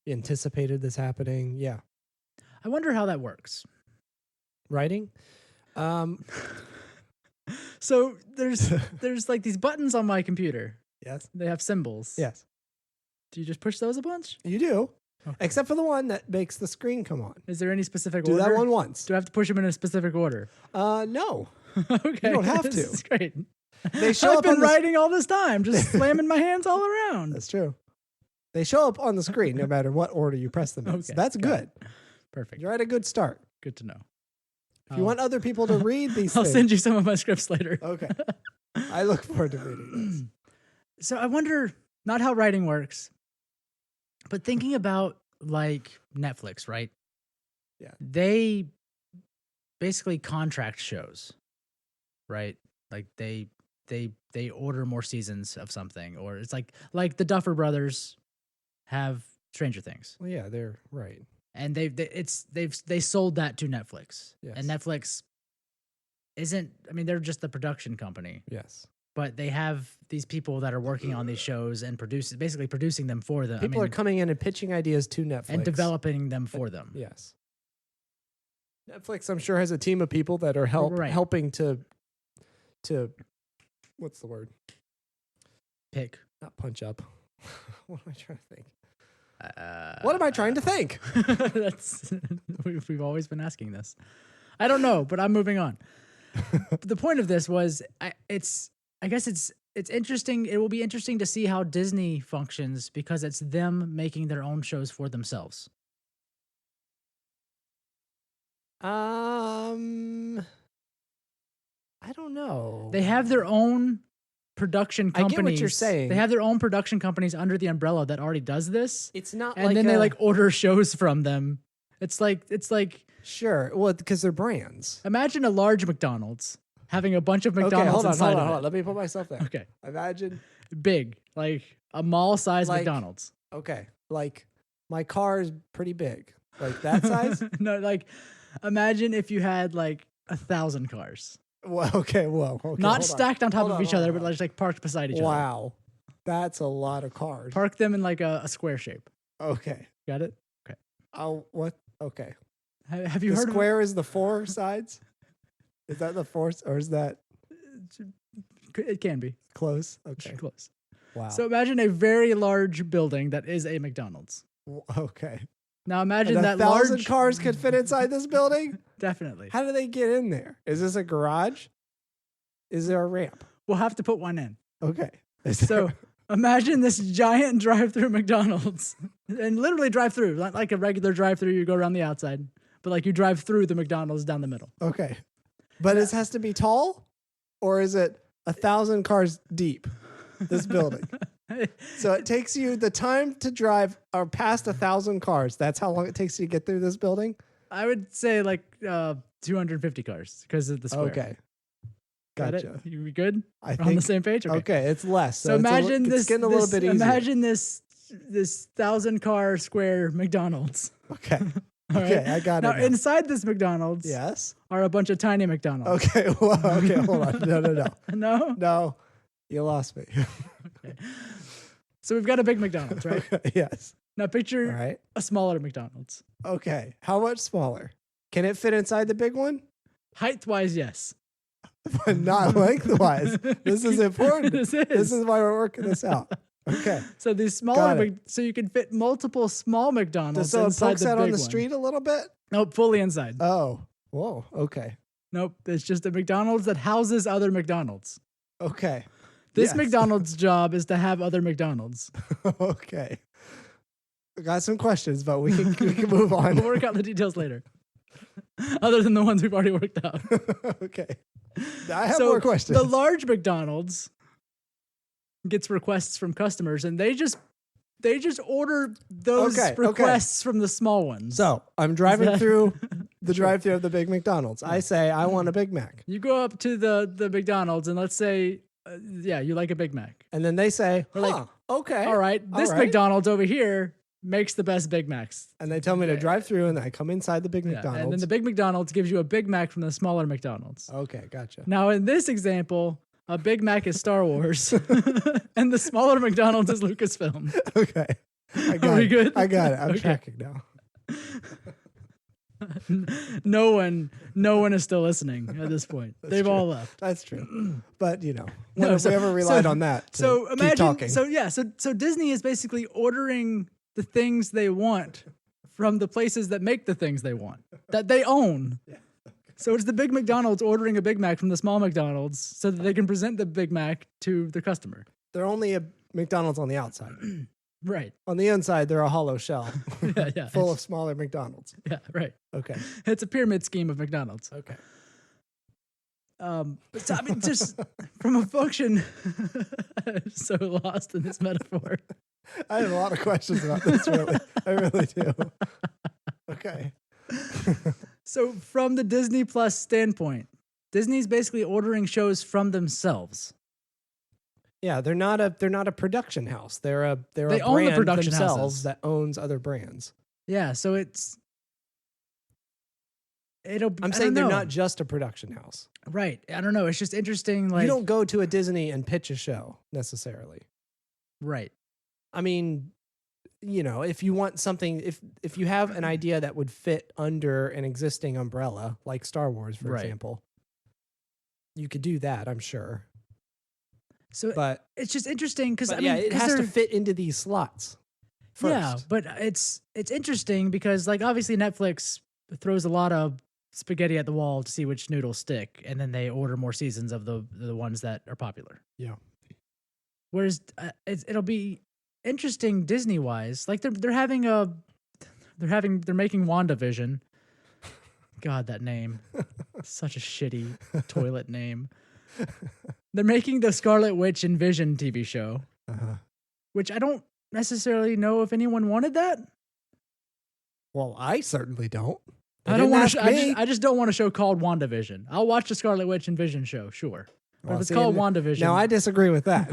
anticipated this happening. Yeah, I wonder how that works. writing. So there's like these buttons on my computer. Yes. They have symbols. Yes. Do you just push those a bunch? You do, Okay. except for the one that makes the screen come on. Is there any specific Do order? that one once. Do I have to push them in a specific order? No. Okay. You don't have This to. is great. They show I've up been on the writing all this time, just slamming my hands all around. That's true. They show up on the screen no matter what order you press them in. So Okay, that's got good. Perfect. You're at a good start. Good to know. If you want other people to read these I'll things. send you some of my scripts later. Okay. I look forward to reading this. So I wonder, not how writing works, but thinking about like Netflix, right? Yeah. They basically contract shows, right? Like they order more seasons of something, or it's like the Duffer Brothers have Stranger Things, Well, yeah, they're right. and they sold that to Netflix, Yes. and Netflix isn't. I mean, they're just the production company. Yes. But they have these people that are working on these shows and basically producing them for them. People are coming in and pitching ideas to Netflix. and developing them for them. Yes. Netflix, I'm sure, has a team of people that are Right. helping to what's the word? Pick. Not punch up. What am I trying to think? What am I trying to think? That's we've always been asking this. I don't know, but I'm moving on. The point of this was, I guess it's interesting. It will be interesting to see how Disney functions because it's them making their own shows for themselves. I don't know. They have their own production I companies. get what you're saying. They have their own production companies under the umbrella that already does this, It's not and like then they like order shows from them. It's like sure. Well, because they're brands. imagine a large McDonald's having a bunch of McDonald's Okay, hold on, inside hold on, of hold it. on. Let me put myself there. Okay, Imagine. big, like a mall-sized Like- McDonald's. Okay, like my car is pretty big, like that size. No, like imagine if you had like 1,000 cars, Well, okay, whoa. Okay, not hold on. stacked on top Hold of on, each hold other, on, but hold on. like parked beside each other. Wow, that's a lot of cars. Park them in like a square shape. Okay. Got it? What? Okay. Have you The heard square is the 4 sides. Is that the 4, or is that It can be close? Okay. close. Wow. So imagine a very large building that is a McDonald's. Okay. Now imagine And that 1,000 large cars could fit inside this building. Definitely. How do they get in there? Is this a garage? Is there a ramp? We'll have to put one in. Okay. So imagine this giant drive-through McDonald's, and literally drive-through, not like a regular drive-through. You go around the outside, but like you drive through the McDonald's down the middle. okay, but this has to be tall, or is it 1,000 cars deep? This building. So it takes you the time to drive or past 1,000 cars. That's how long it takes you to get through this building. I would say like 250 cars because of the square. Okay, Got gotcha. it? You good? I We're think on the same page? okay. It's less. So it's imagine it's this. getting a little this- bit easier. Imagine this 1,000-car square McDonald's. Okay. All Okay, right? I got Now it. now. inside this McDonald's Yes. are a bunch of tiny McDonald's. Okay. Well, okay. Hold on. No. No? No. You lost me. So we've got a big McDonald's, right? Yes. Now All picture right. a smaller McDonald's. Okay. How much smaller? Can it fit inside the big one? Height-wise, yes. But not lengthwise. This is important. This This is why we're working this out. Okay. So these Got smaller, it. so you can fit multiple small McDonald's So it inside pokes the out big on the one. street a little bit? Nope, fully inside. Oh. Whoa. Okay. Nope, it's just a McDonald's that houses other McDonald's. Okay. This Yes. McDonald's job is to have other McDonald's. Okay. I got some questions, but we can move on. We'll work out the details later. Other than the ones we've already worked out. Okay. I have So more questions. The large McDonald's gets requests from customers, and they just They just order those Okay, okay. requests from the small ones. So I'm driving that- through the drive-through of the big McDonald's. I say, I want a Big Mac. you go up to the McDonald's and let's say, you like a Big Mac. And then they say, We're like, okay. All right, this all right. McDonald's over here makes the best Big Macs. And they tell me to drive through, and I come inside the big Yeah, McDonald's. and then the big McDonald's gives you a Big Mac from the smaller McDonald's. Okay, gotcha. Now, in this example, a Big Mac is Star Wars, and the smaller McDonald's is Lucasfilm. Okay. I got Are we it. good? I got it. I'm Okay. tracking now. No one is still listening at this point. They've true. all left. That's true. But, when No, have so- we ever relied so- on that to So keep imagine, talking? so Disney is basically ordering the things they want from the places that make the things they want that they own. So it's the big McDonald's ordering a Big Mac from the small McDonald's so that they can present the Big Mac to the customer. They're only a McDonald's on the outside. Right. On the inside, they're a hollow shell Yeah. full of smaller McDonald's. Yeah. Right. Okay. It's a pyramid scheme of McDonald's. Okay. But so, I mean, just from a function, I'm so lost in this metaphor. I have a lot of questions about this, really. I really do. Okay. So from the Disney Plus standpoint, Disney's basically ordering shows from themselves. Yeah, they're not a production house. They're a They brand own the production themselves houses. that owns other brands. Yeah, so I'm saying they're not just a production house. right. I don't know. It's just interesting. Like You don't go to a Disney and pitch a show necessarily. right. I mean, if you want something, if you have an idea that would fit under an existing umbrella, like Star Wars, for Right. example, you could do that, I'm sure. So But, it's just interesting because I mean, yeah, it 'cause has to they're- fit into these slots first. Yeah, but it's interesting because like obviously Netflix throws a lot of spaghetti at the wall to see which noodles stick, and then they order more seasons of the ones that are popular. Yeah. Whereas it'll be interesting Disney wise, like they're making WandaVision. God, that name, such a shitty toilet name. They're making the Scarlet Witch and Vision TV show, which I don't necessarily know if anyone wanted that. Well, I certainly don't. They I don't didn't want ask to. me. I just don't want a show called WandaVision. I'll watch the Scarlet Witch and Vision show, sure. But Well, if it's see, called and- WandaVision, Now, I disagree with that.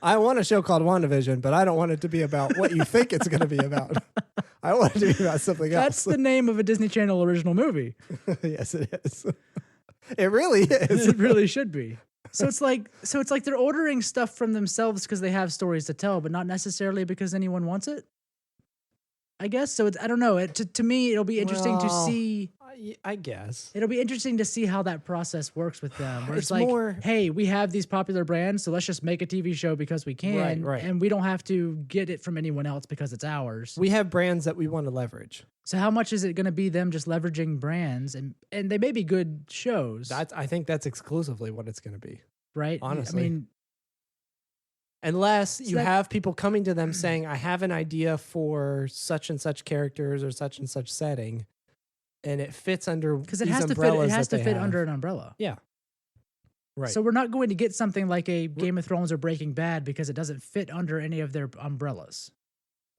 I want a show called WandaVision, but I don't want it to be about what you think it's going to be about. I want it to be about something that's else. the name of a Disney Channel original movie. Yes, it is. It really is. It really should be. So it's like they're ordering stuff from themselves because they have stories to tell, but not necessarily because anyone wants it. I guess so. I don't know. To me, it'll be interesting to Well, see. I guess. It'll be interesting to see how that process works with them. Where it's It's like, more- hey, we have these popular brands, so let's just make a TV show because we can, Right. and we don't have to get it from anyone else because it's ours. We have brands that we want to leverage. So how much is it going to be them just leveraging brands, and they may be good shows, I think that's exclusively what it's going to be. right? honestly. I mean, Unless you that- have people coming to them saying, I have an idea for such and such characters or such and such setting, and it fits under because it these has to fit. It umbrellas has that to they fit have. under an umbrella. Yeah. Right. So we're not going to get something like a Game of Thrones or Breaking Bad because it doesn't fit under any of their umbrellas.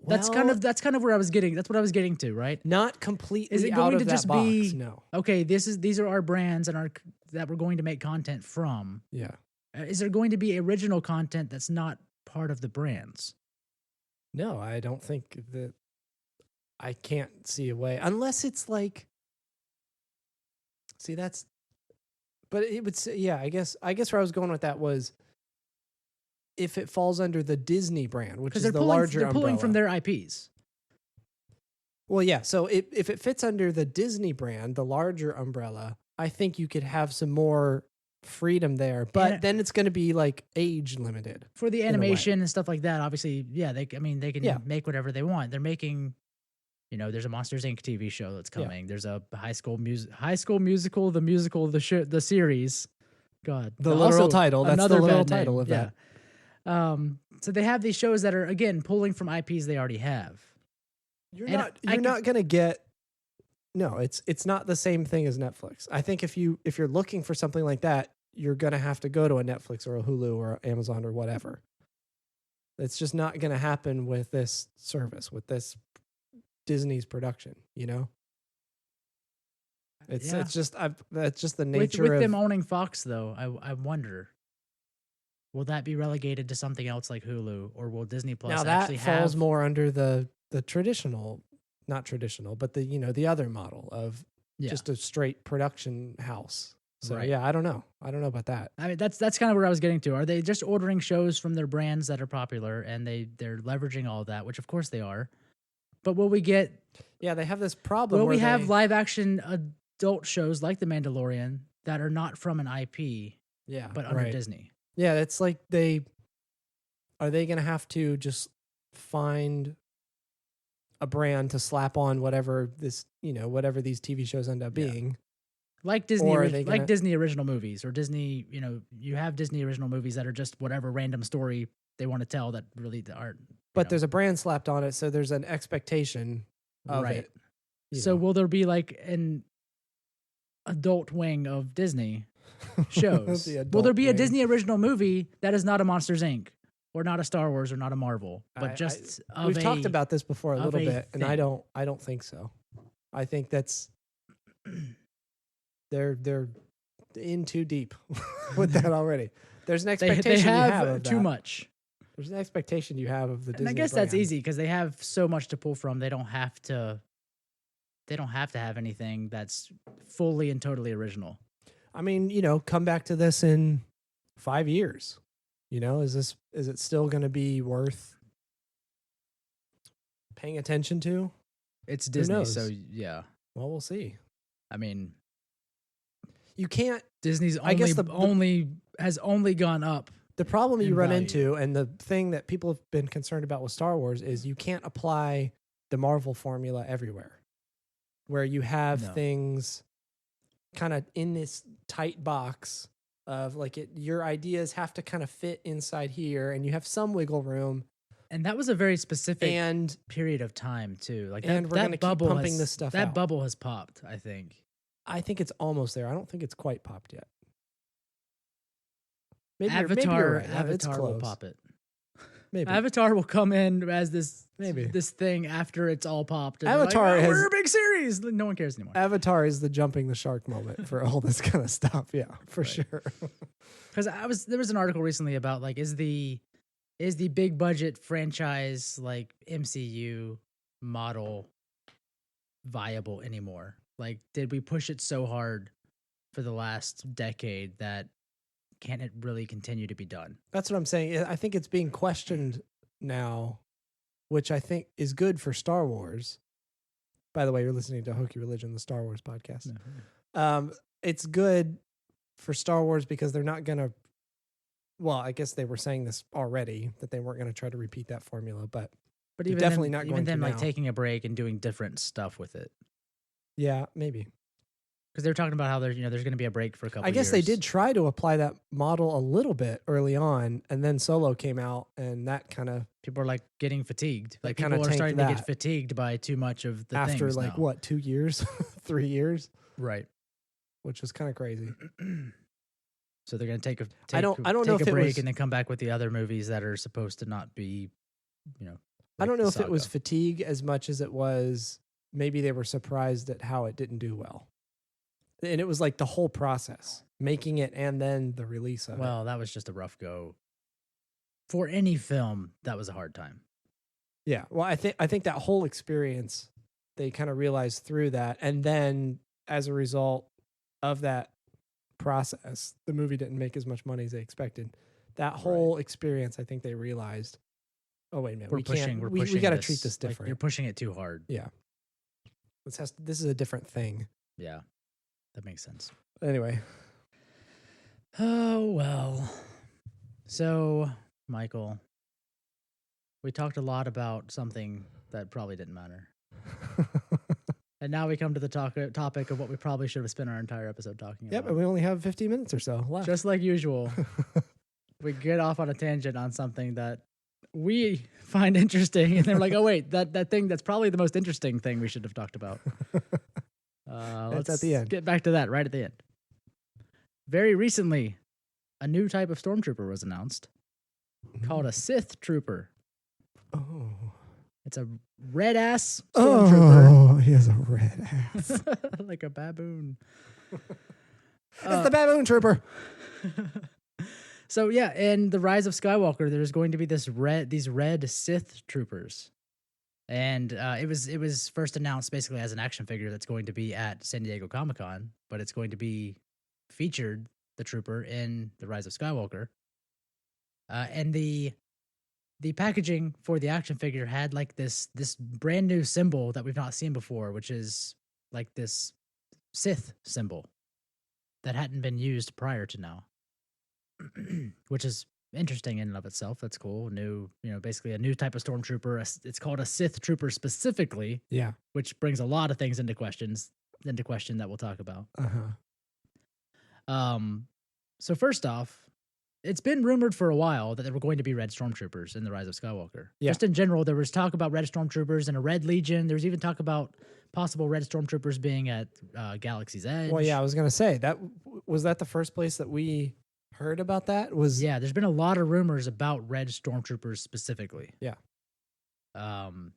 That's kind of where I was getting. That's what I was getting to, right? not completely Is it out going of to that just box. be No. okay? These are our brands and that we're going to make content from. Yeah. Is there going to be original content that's not part of the brands? No, I don't think that. I can't see a way unless it's like. See, that's. But it would say, yeah. I guess where I was going with that was. If it falls under the Disney brand, which is Because the larger they're pulling from umbrella. their IPs. Well, yeah. So if it fits under the Disney brand, the larger umbrella, I think you could have some more freedom there. But And- then it's going to be like age limited. For the a way. animation and stuff like that, obviously, yeah, they can Yeah. make whatever they want. They're making, there's a Monsters Inc. TV show that's Yeah. coming. There's a High School Musical, the series. God, The Also, literal title. That's the another literal bad name, title of that. So they have these shows that are again pulling from IPs they already have. You're And not. I You're could- not going to get. No, it's not the same thing as Netflix. I think if you're looking for something like that, you're going to have to go to a Netflix or a Hulu or Amazon or whatever. It's just not going to happen with this service, with this Disney's production, you know? It's just that's just the nature with of them owning Fox though. I wonder, will that be relegated to something else like Hulu, or will Disney Plus now that actually falls have more under the traditional, not traditional, but the the other model of just a straight production house. So Right. yeah, I don't know about that. I mean, that's kind of where I was getting to. Are they just ordering shows from their brands that are popular and they're leveraging all of that, which of course they are. But will we get Yeah, they have this problem. will we where have they- live action adult shows like The Mandalorian that are not from an IP Yeah, but under right. Disney? Yeah, it's like are they going to have to just find a brand to slap on whatever this, whatever these TV shows end up Yeah. being? Like Disney, Or are they like gonna- Disney original movies, or Disney. You have Disney original movies that are just whatever random story they want to tell that really aren't. But there's a brand slapped on it, so there's an expectation of Right. it. you So know. will there be like an adult wing of Disney shows? The Will there adult be a wing. Disney original movie that is not a Monsters Inc. or not a Star Wars or not a Marvel, but just of We've talked about this before a of little a bit, and I thing. don't think so. I think that's they're in too deep with that already. There's an they expectation you have have of too that. much. There's an expectation you have of the Disney And I guess that's brand. easy because they have so much to pull from. They don't have to have anything that's fully and totally original. I mean, come back to this in 5 years. Is it still going to be worth paying attention to? It's Disney, knows? so yeah. Well, we'll see. I mean, You can't. Disney's I guess has only gone up. The problem you in run value. into, and the thing that people have been concerned about with Star Wars, is you can't apply the Marvel formula everywhere, where you have No. things kind of in this tight box of your ideas have to kind of fit inside here, and you have some wiggle room. And that was a very specific And period of time too. Like And that, we're gonna that keep bubble pumping has, this stuff That out. bubble has popped, I think. I think it's almost there. I don't think it's quite popped yet. Maybe you're Avatar, right. It's Avatar will close. pop it. Maybe. Avatar will come in as this Maybe. this thing after it's all popped. And they're Avatar like, has- we're a big series. No one cares anymore. Avatar is the jumping the shark moment for all this kind of stuff. Yeah, for Right. sure. Because there was an article recently about like is the big budget franchise like MCU model viable anymore? Like, did we push it so hard for the last decade that can it really continue to be done? That's what I'm saying. I think it's being questioned now, which I think is good for Star Wars. By the way, you're listening to Hokey Religion, the Star Wars podcast. It's good for Star Wars because they're not going to, well, I guess they were saying this already, that they weren't going to try to repeat that formula, but But They're even definitely them, not even going to them like now. taking a break and doing different stuff with it. yeah, maybe. Because they were talking about how there's going to be a break for a couple. I guess they years. did try to apply that model a little bit early on, and then Solo came out, and that kind of, People are like getting fatigued. They Like kinda people are tanked starting to that. get fatigued by too much of the after things like now. what, 2 years, 3 years, Right. which was kind of crazy. So they're going to take a I don't know take if a it break was- and then come back with the other movies that are supposed to not be, I like don't the know if it was saga. fatigue as much as it was maybe they were surprised at how it didn't do well. And it was like the whole process, making it and then the release of it. Well, that was just a rough go. For any film, that was a hard time. Yeah. Well, I think that whole experience, they kind of realized through that. And then as a result of that process, the movie didn't make as much money as they expected. That whole experience, I think they realized, oh, wait a minute. We're we pushing. can't, We're we pushing. got to treat this like, different. you're pushing it too hard. Yeah. This is a different thing. Yeah, that makes sense. Anyway. Oh well. So, Michael, we talked a lot about something that probably didn't matter, and now we come to the topic of what we probably should have spent our entire episode talking Yep, about. and we only have 15 minutes or so left. Just like usual, we get off on a tangent on something that we find interesting, and they're like, "Oh wait, that thing that's probably the most interesting thing we should have talked about." That's Let's at the end. Get back to that right at the end. Very recently, a new type of stormtrooper was announced. called a Sith Trooper. Oh. It's a red ass stormtrooper. Oh, he has a red ass. Like a baboon. It's the baboon trooper. So yeah, in the Rise of Skywalker, there's going to be these red Sith Troopers, and it was first announced basically as an action figure that's going to be at San Diego Comic-Con, but it's going to be featured, the trooper, in the Rise of Skywalker, and the packaging for the action figure had like this brand new symbol that we've not seen before, which is like this Sith symbol that hadn't been used prior to now. Which is interesting in and of itself. That's cool. New, basically a new type of stormtrooper. It's called a Sith Trooper specifically. Yeah. Which brings a lot of things into question that we'll talk about. So first off, it's been rumored for a while that there were going to be red stormtroopers in the Rise of Skywalker. Yeah. Just in general, there was talk about red stormtroopers and a red legion. There was even talk about possible red stormtroopers being at Galaxy's Edge. Well, yeah, I was gonna say that was that the first place that we heard about that was. Yeah, there's been a lot of rumors about red stormtroopers specifically. Yeah.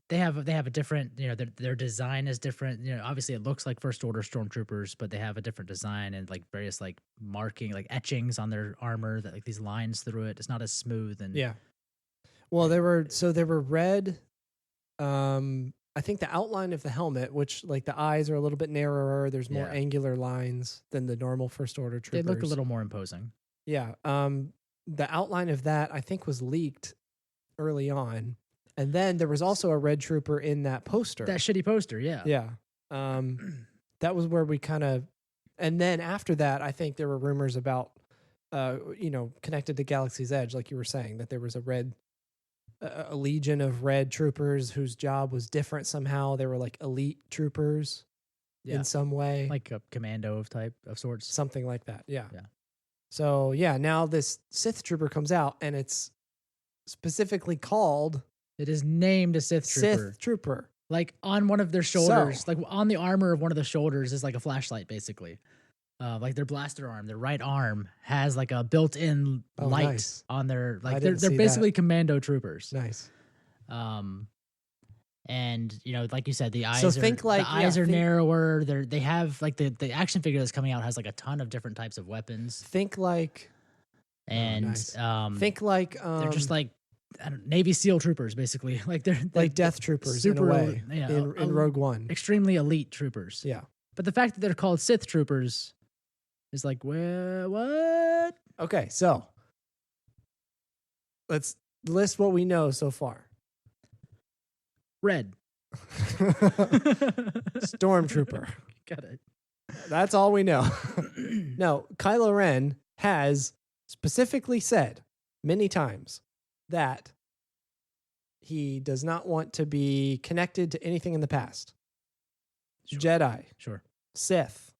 They have a different, their design is different. Obviously it looks like First Order stormtroopers, but they have a different design and like various like marking, like etchings on their armor that like these lines through it. It's not as smooth and Yeah. Well, they were red. I think the outline of the helmet, which like the eyes are a little bit narrower. There's more angular lines than the normal First Order troopers. They look a little more imposing. Yeah. The outline of that I think was leaked early on, and then there was also a red trooper in that poster. That shitty poster, yeah. Yeah. That was where we kind of, and then after that, I think there were rumors about, connected to Galaxy's Edge, like you were saying, that there was a legion of red troopers whose job was different somehow. They were like elite troopers in some way, like a commando of sorts, something like that. Yeah. Yeah. So yeah, now this Sith trooper comes out, and it's specifically called. It is named a Sith Trooper. Sith Trooper. Like on one of their shoulders, like on the armor of one of the shoulders is like a flashlight, basically. Like their blaster arm, their right arm has like a built-in light on their. Like they're basically commando troopers. Nice. And like you said, the eyes. So think like the eyes are narrower. They have like the action figure that's coming out has like a ton of different types of weapons. Think like. And think like they're just like Navy SEAL troopers, basically. Like they're like Death Troopers in a way. In Rogue One, extremely elite troopers. Yeah. But the fact that they're called Sith Troopers is like, what? Okay, so let's list what we know so far. Red. Stormtrooper. Got it. That's all we know. No, Kylo Ren has specifically said many times that he does not want to be connected to anything in the past. Sure. Jedi. Sure. Sith.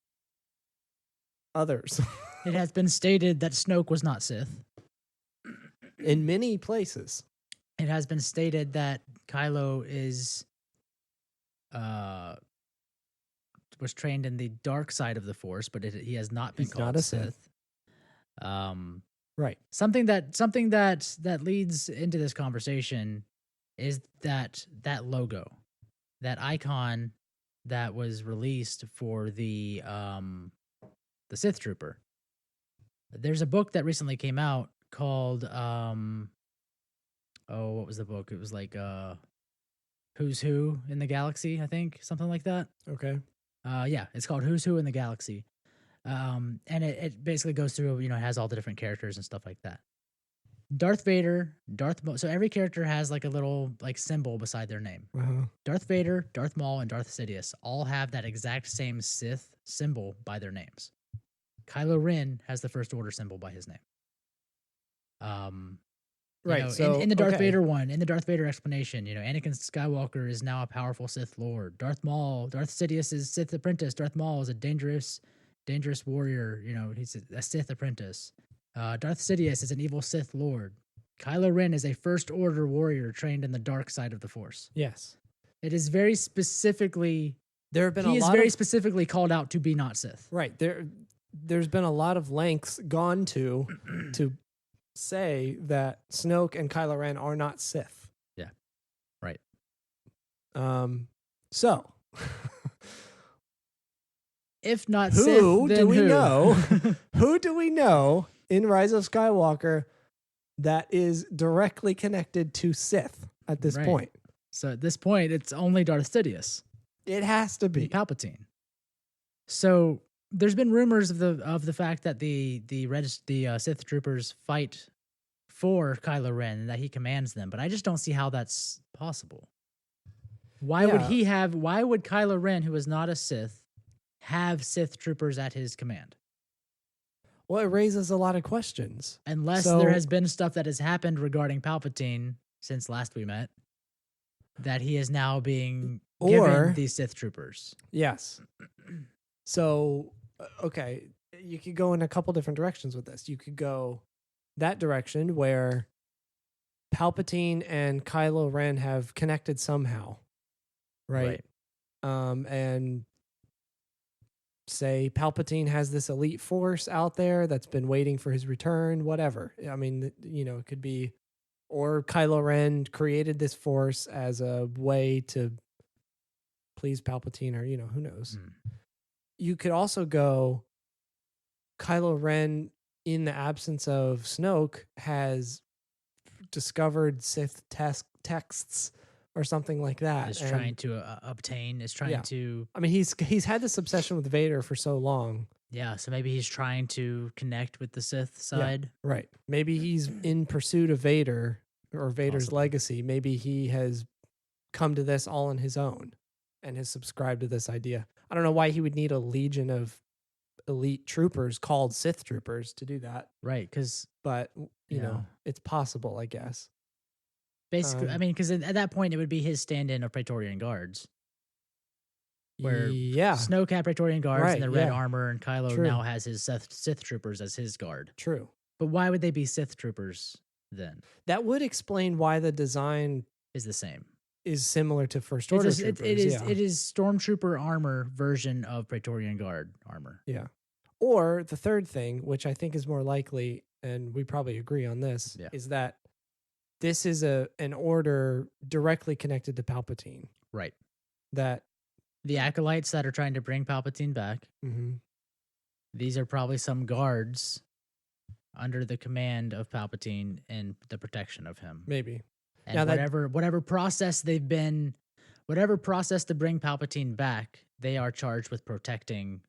Others. It has been stated that Snoke was not Sith. In many places. It has been stated that Kylo was trained in the dark side of the Force, but he has not been called Sith. Right. Something that leads into this conversation is that logo, that icon that was released for the Sith Trooper. There's a book that recently came out called what was the book? It was like Who's Who in the Galaxy, I think, something like that. Okay. Yeah, it's called Who's Who in the Galaxy. And it basically goes through, it has all the different characters and stuff like that. Darth Vader, Darth Maul. So every character has like a little like symbol beside their name. Uh-huh. Darth Vader, Darth Maul, and Darth Sidious all have that exact same Sith symbol by their names. Kylo Ren has the First Order symbol by his name. Right. So in the Darth Vader one, in the Darth Vader explanation, Anakin Skywalker is now a powerful Sith Lord. Darth Sidious is Sith apprentice. Darth Maul is a dangerous warrior. He's a Sith apprentice. Darth Sidious is an evil Sith Lord. Kylo Ren is a First Order warrior trained in the dark side of the Force. Yes. It is very specifically. He is very specifically called out to be not Sith. Right. There's been a lot of lengths gone to say that Snoke and Kylo Ren are not Sith. Yeah. Right. So If not who Sith, then do we who? know? Who do we know in Rise of Skywalker that is directly connected to Sith at this Right. point? So at this point, it's only Darth Sidious, It has to be. Palpatine. So there's been rumors of the fact that the Sith Troopers fight for Kylo Ren and that he commands them, but I just don't see how that's possible. Why would Kylo Ren, who is not a Sith, have Sith Troopers at his command? Well, it raises a lot of questions. Unless there has been stuff that has happened regarding Palpatine since last we met, that he is now being given these Sith Troopers. Yes. So, okay, you could go in a couple different directions with this. You could go that direction where Palpatine and Kylo Ren have connected somehow, right? And say Palpatine has this elite force out there that's been waiting for his return, whatever. I mean, it could be, or Kylo Ren created this force as a way to please Palpatine, or, who knows. You could also go Kylo Ren, in the absence of Snoke, has discovered Sith texts or something like that. Is trying to obtain, is trying to... I mean, he's had this obsession with Vader for so long. Yeah, so maybe he's trying to connect with the Sith side. Yeah, right. Maybe he's in pursuit of Vader or Vader's Possibly. legacy. Maybe he has come to this all on his own and has subscribed to this idea. I don't know why he would need a legion of elite troopers called Sith Troopers to do that. Right, because... But, you know, it's possible, I guess. Basically, I mean, because at that point, it would be his stand-in of Praetorian Guards. Where Snoke had Praetorian Guards in the red armor, and Kylo now has his Sith Troopers as his guard. True. But why would they be Sith Troopers then? That would explain why the design is the same. Is similar to First Order troopers. It is Stormtrooper armor version of Praetorian Guard armor. Yeah. Or the third thing, which I think is more likely, and we probably agree on this, is that this is an order directly connected to Palpatine. Right. That the acolytes that are trying to bring Palpatine back, these are probably some guards under the command of Palpatine and the protection of him. Maybe. And now whatever process to bring Palpatine back, they are charged with protecting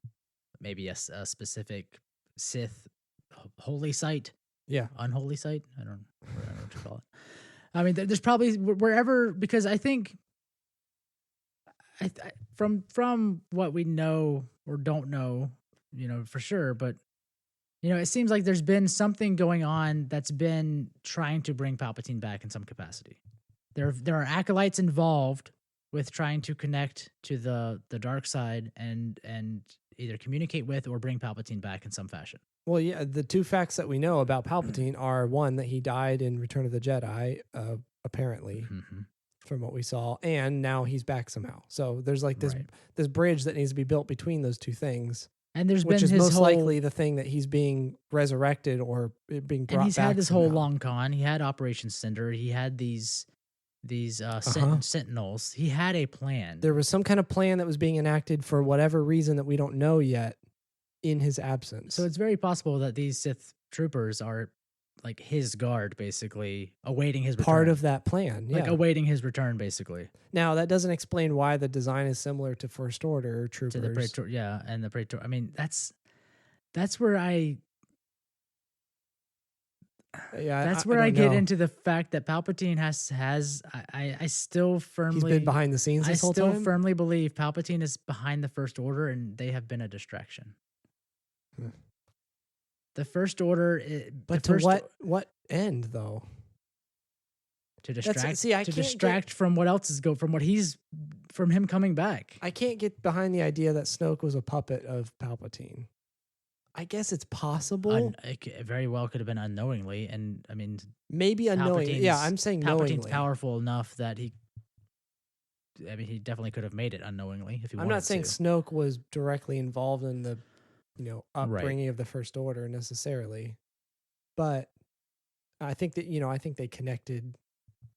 maybe a specific Sith holy site. Yeah. Unholy site? I don't know what to call it. I mean, there's probably wherever, because I think from what we know or don't know, for sure, but it seems like there's been something going on that's been trying to bring Palpatine back in some capacity. There are acolytes involved with trying to connect to the dark side and either communicate with or bring Palpatine back in some fashion. Well, yeah, the two facts that we know about Palpatine are, one, that he died in Return of the Jedi, apparently, from what we saw, and now he's back somehow. So there's like this bridge that needs to be built between those two things. And there's which been is his most likely the thing that he's being resurrected or being brought back. And he's had this somehow. whole long con. He had Operation Cinder. He had these sentinels. He had a plan. There was some kind of plan that was being enacted for whatever reason that we don't know yet in his absence. So it's very possible that these Sith troopers are like his guard, basically, awaiting his return. Part of that plan, yeah. Like awaiting his return, basically. Now, that doesn't explain why the design is similar to First Order troopers. To the Praetor, and the Praetor. I mean, that's where I get into the fact that Palpatine has I still firmly... He's been behind the scenes this whole time? I still firmly believe Palpatine is behind the First Order, and they have been a distraction. The First Order... what end, though? To distract from what else is from him coming back. I can't get behind the idea that Snoke was a puppet of Palpatine. I guess it's possible. It very well could have been unknowingly, and I mean, maybe unknowingly. Yeah, I'm saying knowingly. Palpatine's powerful enough that he definitely could have made it unknowingly if he wanted to. I'm not saying Snoke was directly involved in the, upbringing of the First Order necessarily, but I think that, I think they connected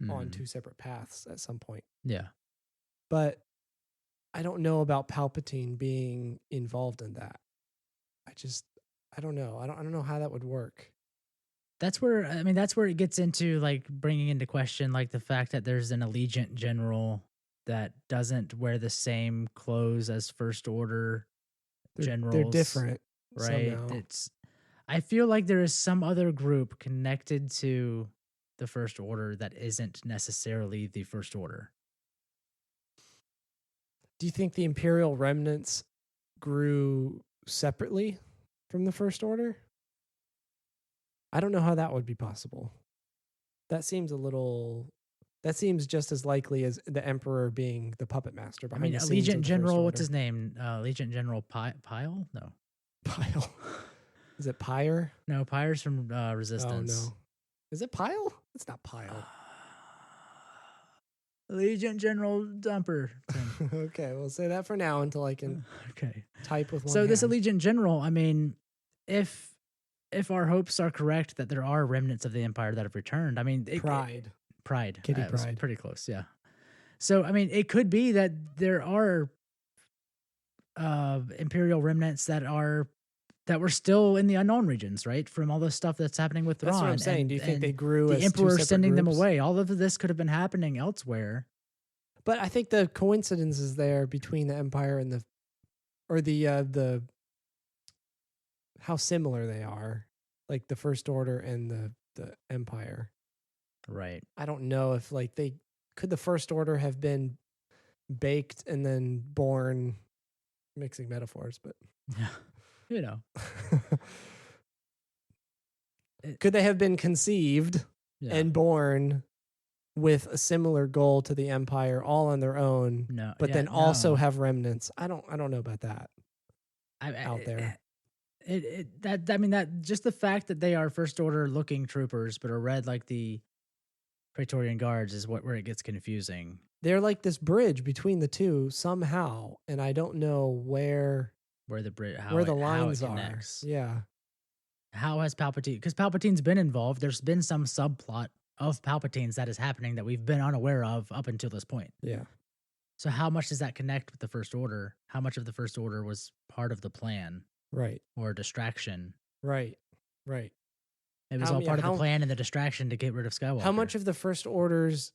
on Mm, 2 separate paths at some point. yeah. But I don't know about Palpatine being involved in that. I don't know. I don't know how that would work. That's where it gets into like bringing into question like the fact that there's an Allegiant general that doesn't wear the same clothes as First Order generals. They're different right? somehow. I feel like there is some other group connected to the First Order that isn't necessarily the First Order. Do you think the Imperial remnants grew separately from the First Order? I don't know how that would be possible. That seems just as likely as the Emperor being the puppet master behind the scenes of Allegiant the General, First what's Order. his name? Allegiant General Pyle? No. Pyle. Is it Pyre? No, Pyre's from Oh Resistance. no. Is it Pyle? It's not Pyle. Allegiant General Dumper. Okay, we'll say that for now until I can Okay. type with one So this hand. Allegiant General, if our hopes are correct that there are remnants of the Empire that have returned, Pride. Kitty It was Pride. pretty close, yeah. So it could be that there are Imperial remnants that were still in the unknown regions, right? From all the stuff that's happening with Thrawn. That's what I'm saying. Do you think they grew the as Emperor two separate sending them groups? away? All of this could have been happening elsewhere. But I think the coincidence is there between the Empire and the how similar they are, like the First Order and the Empire. Right. I don't know if like the First Order have been baked and then born, mixing metaphors, but Yeah. could they have been conceived Yeah. and born with a similar goal to the Empire, all on their own, no, but yeah, then also no. have remnants? I don't know about that. out there. That just the fact that they are First Order looking troopers but are read like the Praetorian Guards is where it gets confusing. They're like this bridge between the two somehow, and I don't know where the lines are. connects. Yeah. How has Palpatine? Because Palpatine's been involved. There's been some subplot of Palpatine's that is happening that we've been unaware of up until this point. Yeah. So how much does that connect with the First Order? How much of the First Order was part of the plan Right. or a distraction? Right. Right. It was How- all yeah, part of how- the plan and the distraction to get rid of Skywalker. How much of the First Order's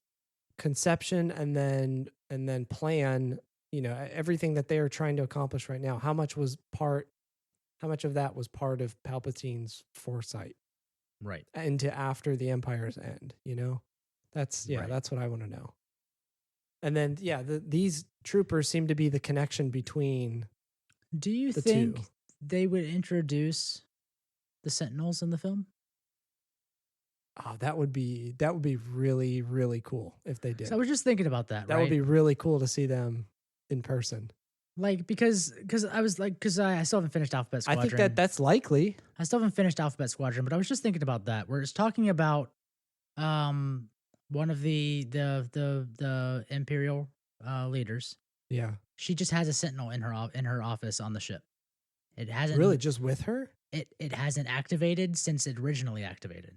conception and then plan, everything that they are trying to accomplish right now, how much of that was part of Palpatine's foresight Right. into after the Empire's end, That's Right. that's what I want to know. And then these troopers seem to be the connection between Do you the think two. they would introduce the Sentinels in the film? Oh, that would be really, really cool if they did. So I was just thinking about that. That would be really cool to see them in person. like because I still haven't finished Alphabet Squadron. I think that's likely. I still haven't finished Alphabet Squadron, but I was just thinking about that, where it's talking about one of the Imperial leaders. Yeah. She just has a Sentinel in her office on the ship. It hasn't Really, just with her? It hasn't activated since it originally activated.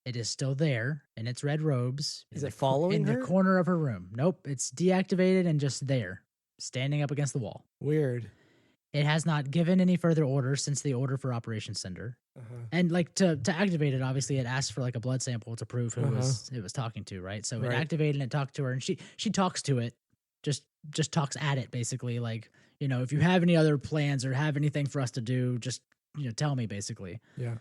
It is still there in its red robes. Is it following in her? the corner of her room? Nope, it's deactivated and just there, standing up against the wall. Weird. It has not given any further orders since the order for Operation Cinder. Uh-huh. And like to activate it, obviously it asked for like a blood sample to prove who it was talking to, right? So Right. it activated and it talked to her, and she talks to it, just talks at it basically, like, if you have any other plans or have anything for us to do, just tell me, basically. Yeah.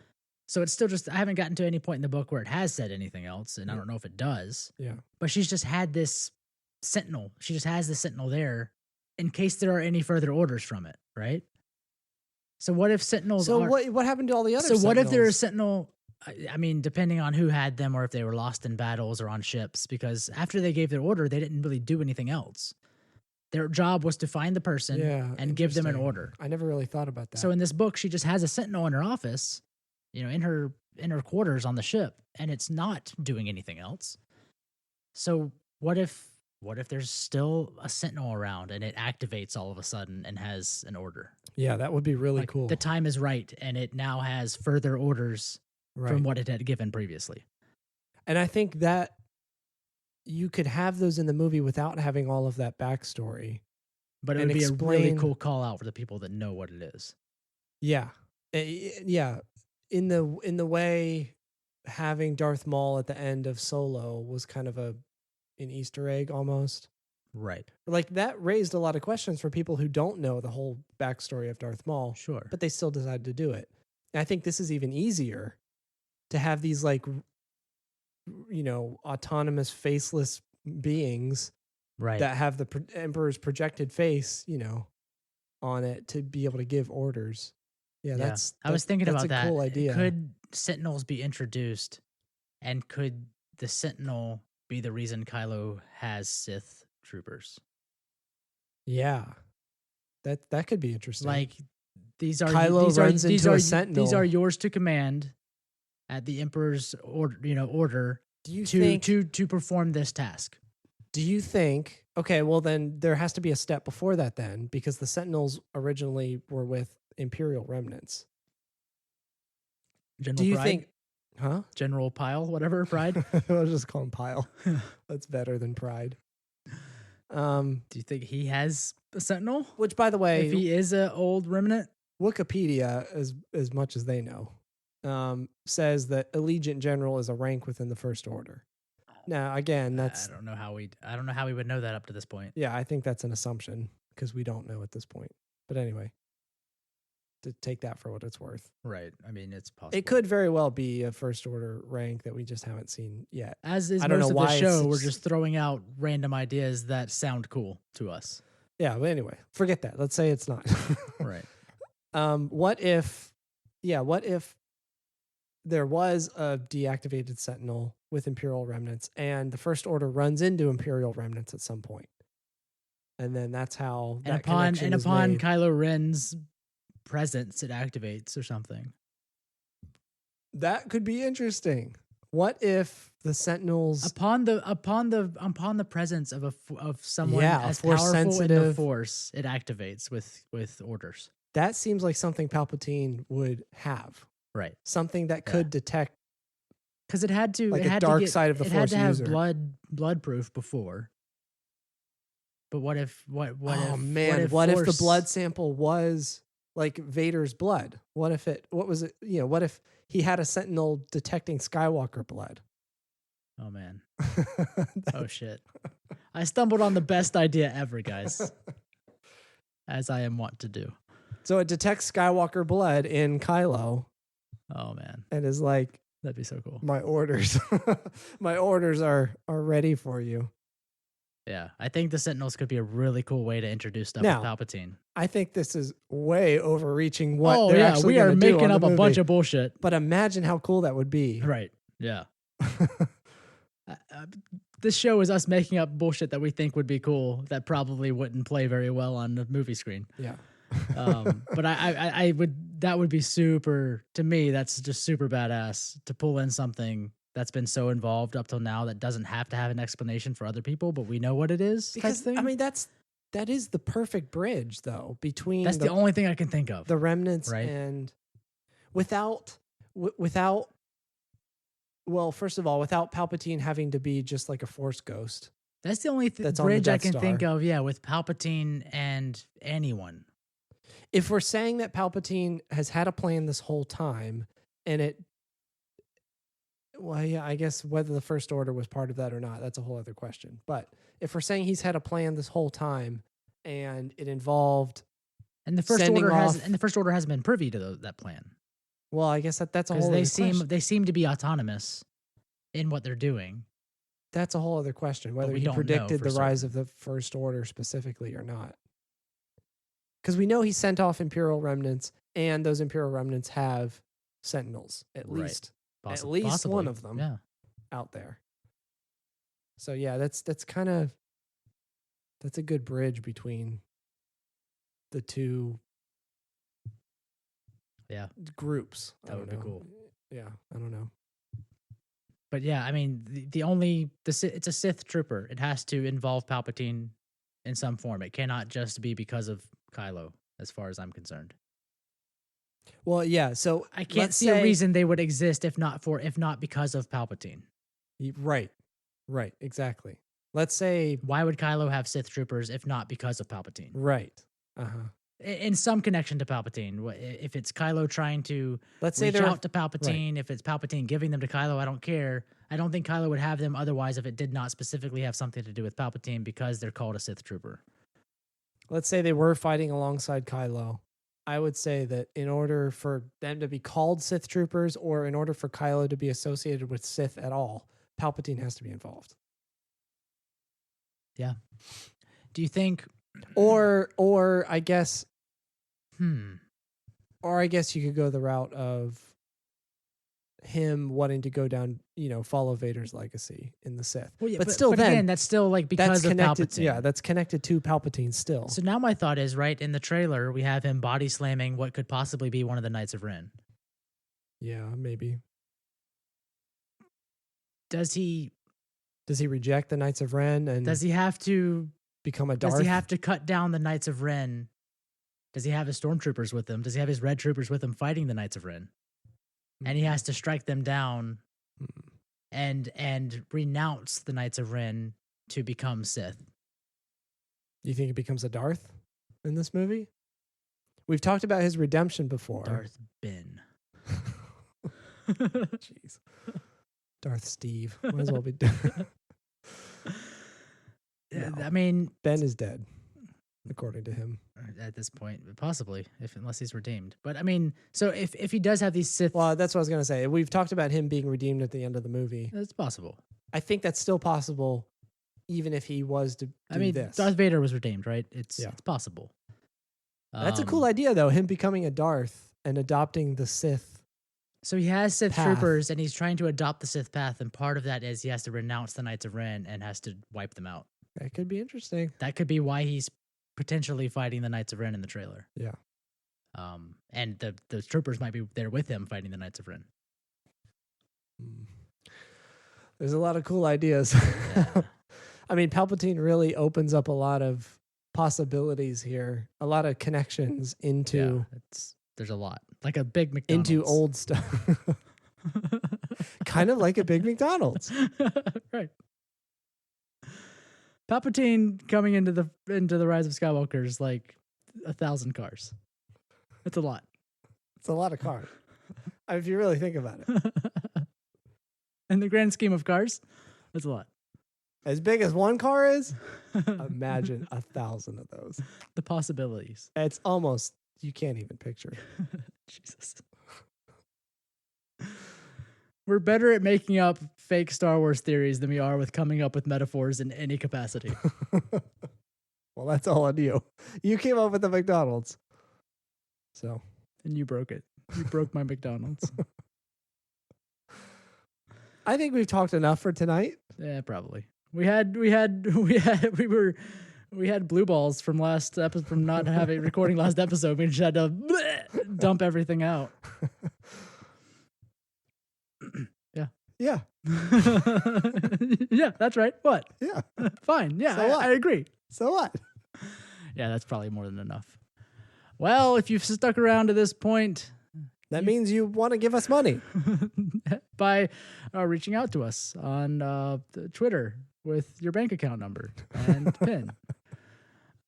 So it's still just, I haven't gotten to any point in the book where it has said anything else, and I don't know if it does. Yeah. But she's just had this Sentinel. She just has the Sentinel there in case there are any further orders from it, right? So what if Sentinels So are... what happened to all the other So what if there is Sentinels? Sentinel... I mean, depending on who had them or if they were lost in battles or on ships, because after they gave their order, they didn't really do anything else. Their job was to find the person and give them an interesting. order. I never really thought about that. So in this book, she just has a Sentinel in her office, in her quarters on the ship, and it's not doing anything else. So what if there's still a Sentinel around and it activates all of a sudden and has an order? yeah, that would be really Like, cool. the time is right, and it now has further orders Right. from what it had given previously. And I think that you could have those in the movie without having all of that backstory. But it and would be a really explain- cool call out for the people that know what it is. Yeah. Yeah. In the way having Darth Maul at the end of Solo was kind of an Easter egg almost. Right. Like that raised a lot of questions for people who don't know the whole backstory of Darth Maul, Sure. but they still decided to do it. And I think this is even easier to have these like, autonomous faceless beings Right. that have the Emperor's projected face, on it to be able to give orders. Yeah, I was thinking that's about that. a cool idea. Could Sentinels be introduced, and could the Sentinel be the reason Kylo has Sith Troopers? Yeah, that could be interesting. Like these are Kylo these runs are, these into are a Sentinel. These are yours to command at the Emperor's order do you to think? to perform this task. Do you think? Okay, well then there has to be a step before that then, because the Sentinels originally were with Imperial remnants. General Do you Pride? think? Huh? General Pile, whatever, Pride? I'll just call him Pile. That's better than Pride. Do you think he has a Sentinel? Which, by the way, If he is a old remnant? Wikipedia, as much as they know, says that Allegiant General is a rank within the First Order. Now, again, that's I don't know how we would know that up to this point. yeah, I think that's an assumption because we don't know at this point. But anyway, to take that for what it's worth, Right. I mean, it's possible. it could very well be a First Order rank that we just haven't seen yet. As is I don't most know of the why show, it's we're just- just throwing out random ideas that sound cool to us. Yeah, but anyway, forget that. Let's say it's not. Right. What if there was a deactivated Sentinel with Imperial remnants and the First Order runs into Imperial remnants at some point? And then that's how And that upon connection is made. Kylo Ren's presence, it activates or something. That could be interesting. What if the Sentinels Upon the presence of of someone Yeah, a as force powerful in the sensitive- Force, it activates with orders. that seems like something Palpatine would have. Right. Something that could detect Because it had to Like it a had dark to get, side of the it Force had to have user. blood proof before. But what if what if what if the Force- blood sample was like Vader's blood? What if what if he had a Sentinel detecting Skywalker blood? Oh man. Oh shit. I stumbled on the best idea ever, guys. As I am wont to do. So it detects Skywalker blood in Kylo Oh man. and is like, That'd be so cool. my orders, my orders are ready for you. Yeah. I think the Sentinels could be a really cool way to introduce stuff Now, with Palpatine. I think this is way overreaching what Oh they're yeah, actually we are gonna do making on up the a bunch movie. of bullshit. But imagine how cool that would be. Right. Yeah. This show is us making up bullshit that we think would be cool that probably wouldn't play very well on the movie screen. Yeah. But I would, that would be super, to me, that's just super badass to pull in something that's been so involved up till now that doesn't have to have an explanation for other people, but we know what it is. type Because thing. I mean that is the perfect bridge though between That's the only thing I can think of. the remnants Right. and without well, first of all, without Palpatine having to be just like a Force ghost. That's the only That's on the bridge I Death can think Star. of. Yeah, with Palpatine and anyone. If we're saying that Palpatine has had a plan this whole time and well, yeah, I guess whether the First Order was part of that or not, that's a whole other question. But if we're saying he's had a plan this whole time and it involved, And the first Sending order off- hasn't been privy to that plan. well, I guess that's a Because whole they other seem question. they seem to be autonomous in what they're doing. That's a whole other question, whether we he don't know predicted for the rise certain. of the First Order specifically or not. Because we know he sent off Imperial remnants, and those Imperial remnants have Sentinels, at Right. least least Possibly. one of them. Yeah. out there. So yeah, that's a good bridge between the two Yeah. groups. I That would don't be know. cool. Yeah, I don't know. But yeah, I mean, it's a Sith Trooper. It has to involve Palpatine in some form. It cannot just be because of Kylo, as far as I'm concerned. Well, yeah. So I can't let's see a say- reason they would exist if not because of Palpatine. Right. Exactly. Let's say, Why would Kylo have Sith Troopers if not because of Palpatine? right. Uh-huh. In some connection to Palpatine. If it's Kylo trying to Let's say reach they're out to Palpatine, if it's Palpatine giving them to Kylo, I don't care. I don't think Kylo would have them otherwise if it did not specifically have something to do with Palpatine because they're called a Sith Trooper. Let's say they were fighting alongside Kylo. I would say that in order for them to be called Sith Troopers or in order for Kylo to be associated with Sith at all, Palpatine has to be involved. Yeah. Do you think Or I guess hmm or I guess you could go the route of him wanting to go down, follow Vader's legacy in the Sith. well, yeah, but still then again, that's still like because that's of connected. Palpatine. Yeah, that's connected to Palpatine still. So now my thought is, right, in the trailer, we have him body slamming what could possibly be one of the Knights of Ren. Yeah, maybe. Does he reject the Knights of Ren and does he have to become a Darth? Does he have to cut down the Knights of Ren? Does he have his stormtroopers with him? Does he have his red troopers with him fighting the Knights of Ren? And he has to strike them down and renounce the Knights of Ren to become Sith. You think he becomes a Darth in this movie? We've talked about his redemption before. Darth Ben. Jeez. Darth Steve. Might as well be done. No. I mean, Ben is dead, according to him. at this point, possibly, unless he's redeemed. But I mean, so if he does have these Sith, Well, that's what I was going to say. We've talked about him being redeemed at the end of the movie. it's possible. I think that's still possible, even if he was to do this. Darth Vader was redeemed, right? It's Yeah. it's possible. That's a cool idea, though, him becoming a Darth and adopting the Sith. So he has Sith path. Troopers, and he's trying to adopt the Sith path, and part of that is he has to renounce the Knights of Ren and has to wipe them out. That could be interesting. That could be why he's potentially fighting the Knights of Ren in the trailer. Yeah. And the troopers might be there with him fighting the Knights of Ren. There's a lot of cool ideas. Yeah. I mean, Palpatine really opens up a lot of possibilities here, a lot of connections into There's a lot, like a big McDonald's. into old stuff. Kind of like a big McDonald's. Right. Palpatine coming into the Rise of Skywalker is like 1,000 cars. It's a lot. It's a lot of cars. If you really think about it. In the grand scheme of cars, that's a lot. As big as one car is, imagine 1,000 of those. The possibilities. It's almost, you can't even picture. Jesus. We're better at making up fake Star Wars theories than we are with coming up with metaphors in any capacity. Well, that's all on you. You came up with the McDonald's. So. And you broke it. You broke my McDonald's. I think we've talked enough for tonight. Yeah, probably. We had blue balls from last episode from not having recording last episode. We just had to dump everything out. Yeah. Yeah. Yeah, that's right. What? Yeah. Fine. Yeah, So what? I agree. So what? Yeah, that's probably more than enough. Well, if you've stuck around to this point, That means you want to give us money. by reaching out to us on Twitter with your bank account number and PIN.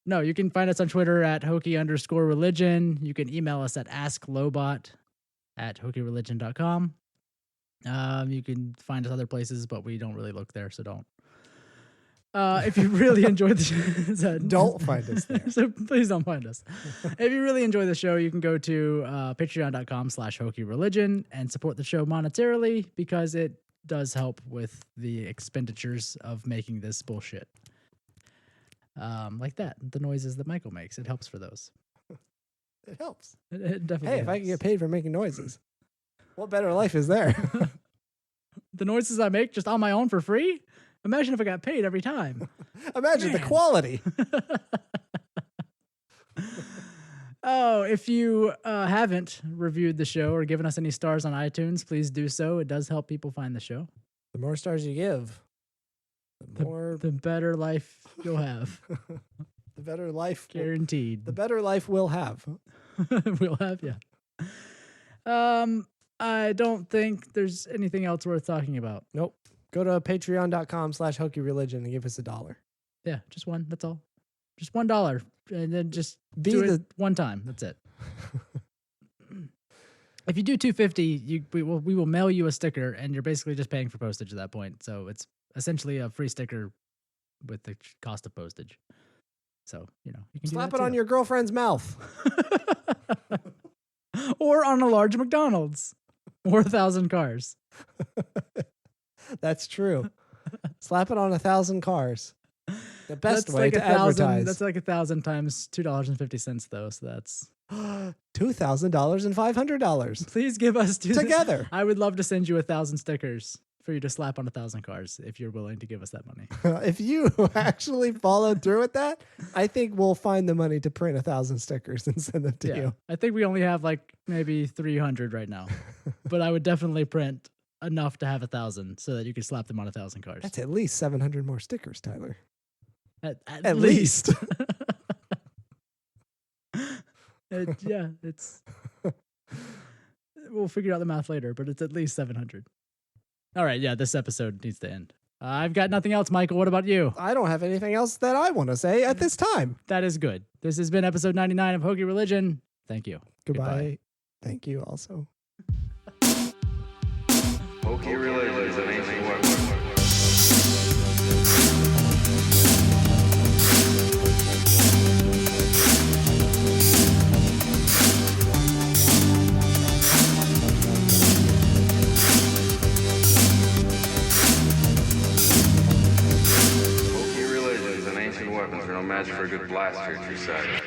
No, you can find us on Twitter at Hokey_religion. You can email us at asklobot@hokeyreligion.com. You can find us other places, but we don't really look there, so don't. If you really enjoyed the show, Don't find us there. So please don't find us. If you really enjoy the show, you can go to patreon.com/hokeyreligion and support the show monetarily because it does help with the expenditures of making this bullshit. Like that, the noises that Michael makes, it helps for those. It helps. It definitely Hey, if I helps. can get paid for making noises, what better life is there? The noises I make just on my own for free? Imagine if I got paid every time. Imagine the Man. quality. Oh, if you haven't reviewed the show or given us any stars on iTunes, please do so. It does help people find the show. The more stars you give, The better life you'll have. the better life. Guaranteed. The better life we'll have. We'll have, yeah. I don't think there's anything else worth talking about. Nope. Go to patreon.com/Hokey Religion and give us $1. Yeah, just one. That's all. Just $1, and then just Be do the- it one time. That's it. If you do $2.50, we will mail you a sticker, and you're basically just paying for postage at that point. So it's essentially a free sticker with the cost of postage. So you can Slap do it that on too. your girlfriend's mouth. Or on a large McDonald's, or 1,000 cars. That's true. Slap it on 1,000 cars. The best That's way like to 1,000. advertise. That's like 1,000 times $2.50 though. So that's $2,000 and $500 please give us together. I would love to send you 1,000 stickers for you to slap on 1,000 cars if you're willing to give us that money. If you actually followed through with that, I think we'll find the money to print 1,000 stickers and send them to you. I think we only have like maybe 300 right now, but I would definitely print enough to have 1,000 so that you could slap them on 1,000 cars. That's at least 700 more stickers, Tyler. At least. It's. We'll figure out the math later, but it's at least 700. All right, yeah, this episode needs to end. I've got nothing else, Michael. What about you? I don't have anything else that I want to say at this time. That is good. This has been episode 99 of Hokey Religion. Thank you. Goodbye. Thank you also. Hokey Religion is an ancient weapon. Hokey Religion is an ancient weapon for no match for a good blaster at your side.